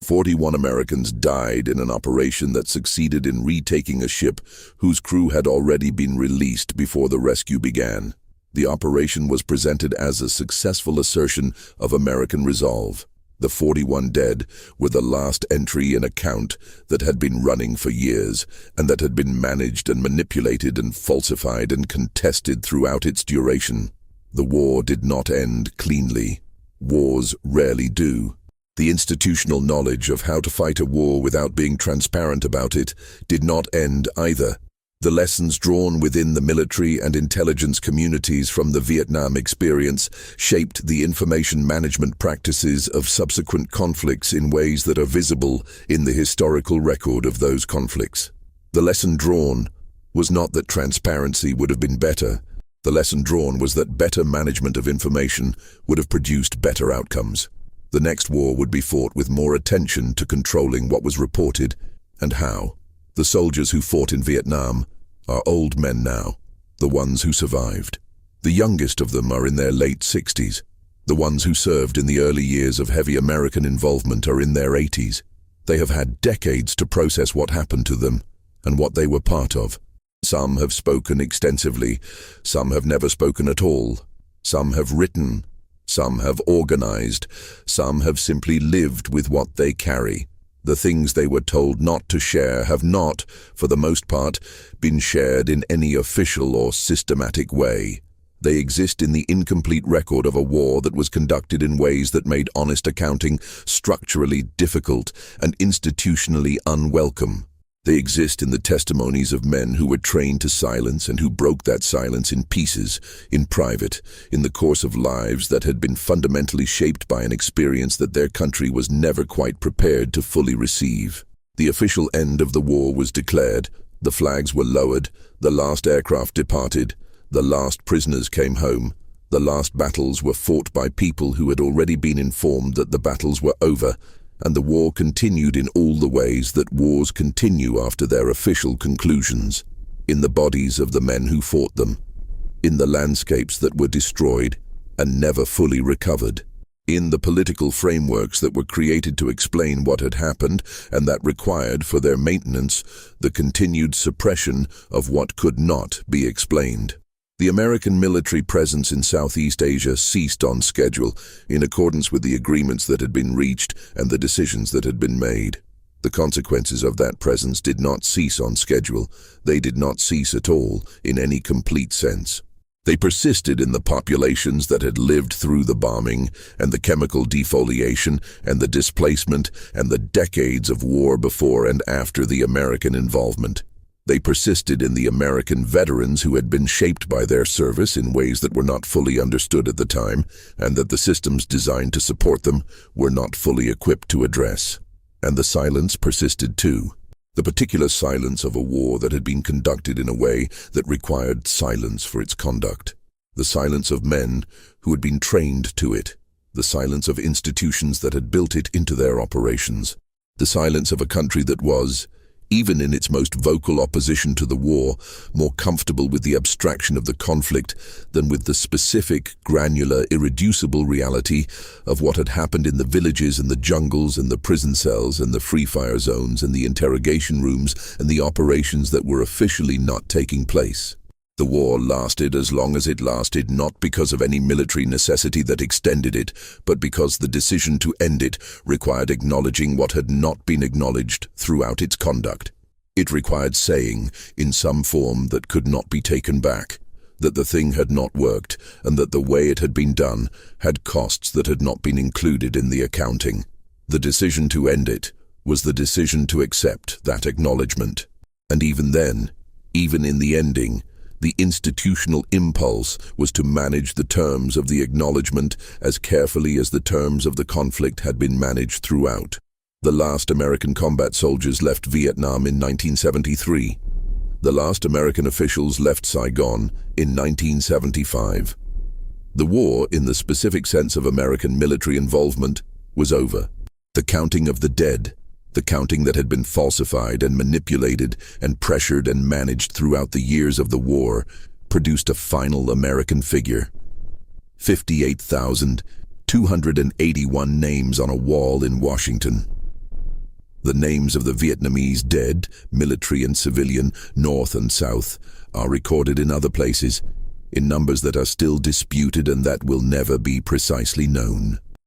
41 Americans died in an operation that succeeded in retaking a ship whose crew had already been released before the rescue began. The operation was presented as a successful assertion of American resolve. The 41 dead were the last entry in a count that had been running for years and that had been managed and manipulated and falsified and contested throughout its duration. The war did not end cleanly. Wars rarely do. The institutional knowledge of how to fight a war without being transparent about it did not end either. The lessons drawn within the military and intelligence communities from the Vietnam experience shaped the information management practices of subsequent conflicts in ways that are visible in the historical record of those conflicts. The lesson drawn was not that transparency would have been better. The lesson drawn was that better management of information would have produced better outcomes. The next war would be fought with more attention to controlling what was reported and how. The soldiers who fought in Vietnam are old men now, the ones who survived. The youngest of them are in their late 60s. The ones who served in the early years of heavy American involvement are in their 80s. They have had decades to process what happened to them and what they were part of. Some have spoken extensively, some have never spoken at all. Some have written, some have organized, some have simply lived with what they carry. The things they were told not to share have not, for the most part, been shared in any official or systematic way. They exist in the incomplete record of a war that was conducted in ways that made honest accounting structurally difficult and institutionally unwelcome. They exist in the testimonies of men who were trained to silence and who broke that silence in pieces, in private, in the course of lives that had been fundamentally shaped by an experience that their country was never quite prepared to fully receive. The official end of the war was declared, the flags were lowered, the last aircraft departed, the last prisoners came home, the last battles were fought by people who had already been informed that the battles were over, and the war continued in all the ways that wars continue after their official conclusions, in the bodies of the men who fought them, in the landscapes that were destroyed and never fully recovered, in the political frameworks that were created to explain what had happened and that required for their maintenance the continued suppression of what could not be explained. The American military presence in Southeast Asia ceased on schedule, in accordance with the agreements that had been reached and the decisions that had been made. The consequences of that presence did not cease on schedule. They did not cease at all, in any complete sense. They persisted in the populations that had lived through the bombing and the chemical defoliation and the displacement and the decades of war before and after the American involvement. They persisted in the American veterans who had been shaped by their service in ways that were not fully understood at the time, and that the systems designed to support them were not fully equipped to address. And the silence persisted too. The particular silence of a war that had been conducted in a way that required silence for its conduct. The silence of men who had been trained to it. The silence of institutions that had built it into their operations. The silence of a country that was, even in its most vocal opposition to the war, more comfortable with the abstraction of the conflict than with the specific, granular, irreducible reality of what had happened in the villages and the jungles and the prison cells and the free fire zones and the interrogation rooms and the operations that were officially not taking place. The war lasted as long as it lasted, not because of any military necessity that extended it, but because the decision to end it required acknowledging what had not been acknowledged throughout its conduct. It required saying, in some form that could not be taken back, that the thing had not worked and that the way it had been done had costs that had not been included in the accounting. The decision to end it was the decision to accept that acknowledgement. And even then, Even in the ending, the institutional impulse was to manage the terms of the acknowledgement as carefully as the terms of the conflict had been managed throughout. The last American combat soldiers left Vietnam in 1973. The last American officials left Saigon in 1975. The war, in the specific sense of American military involvement, was over. The counting of the dead, the counting that had been falsified and manipulated and pressured and managed throughout the years of the war, produced a final American figure. 58,281 names on a wall in Washington. The names of the Vietnamese dead, military and civilian, North and South, are recorded in other places, in numbers that are still disputed and that will never be precisely known.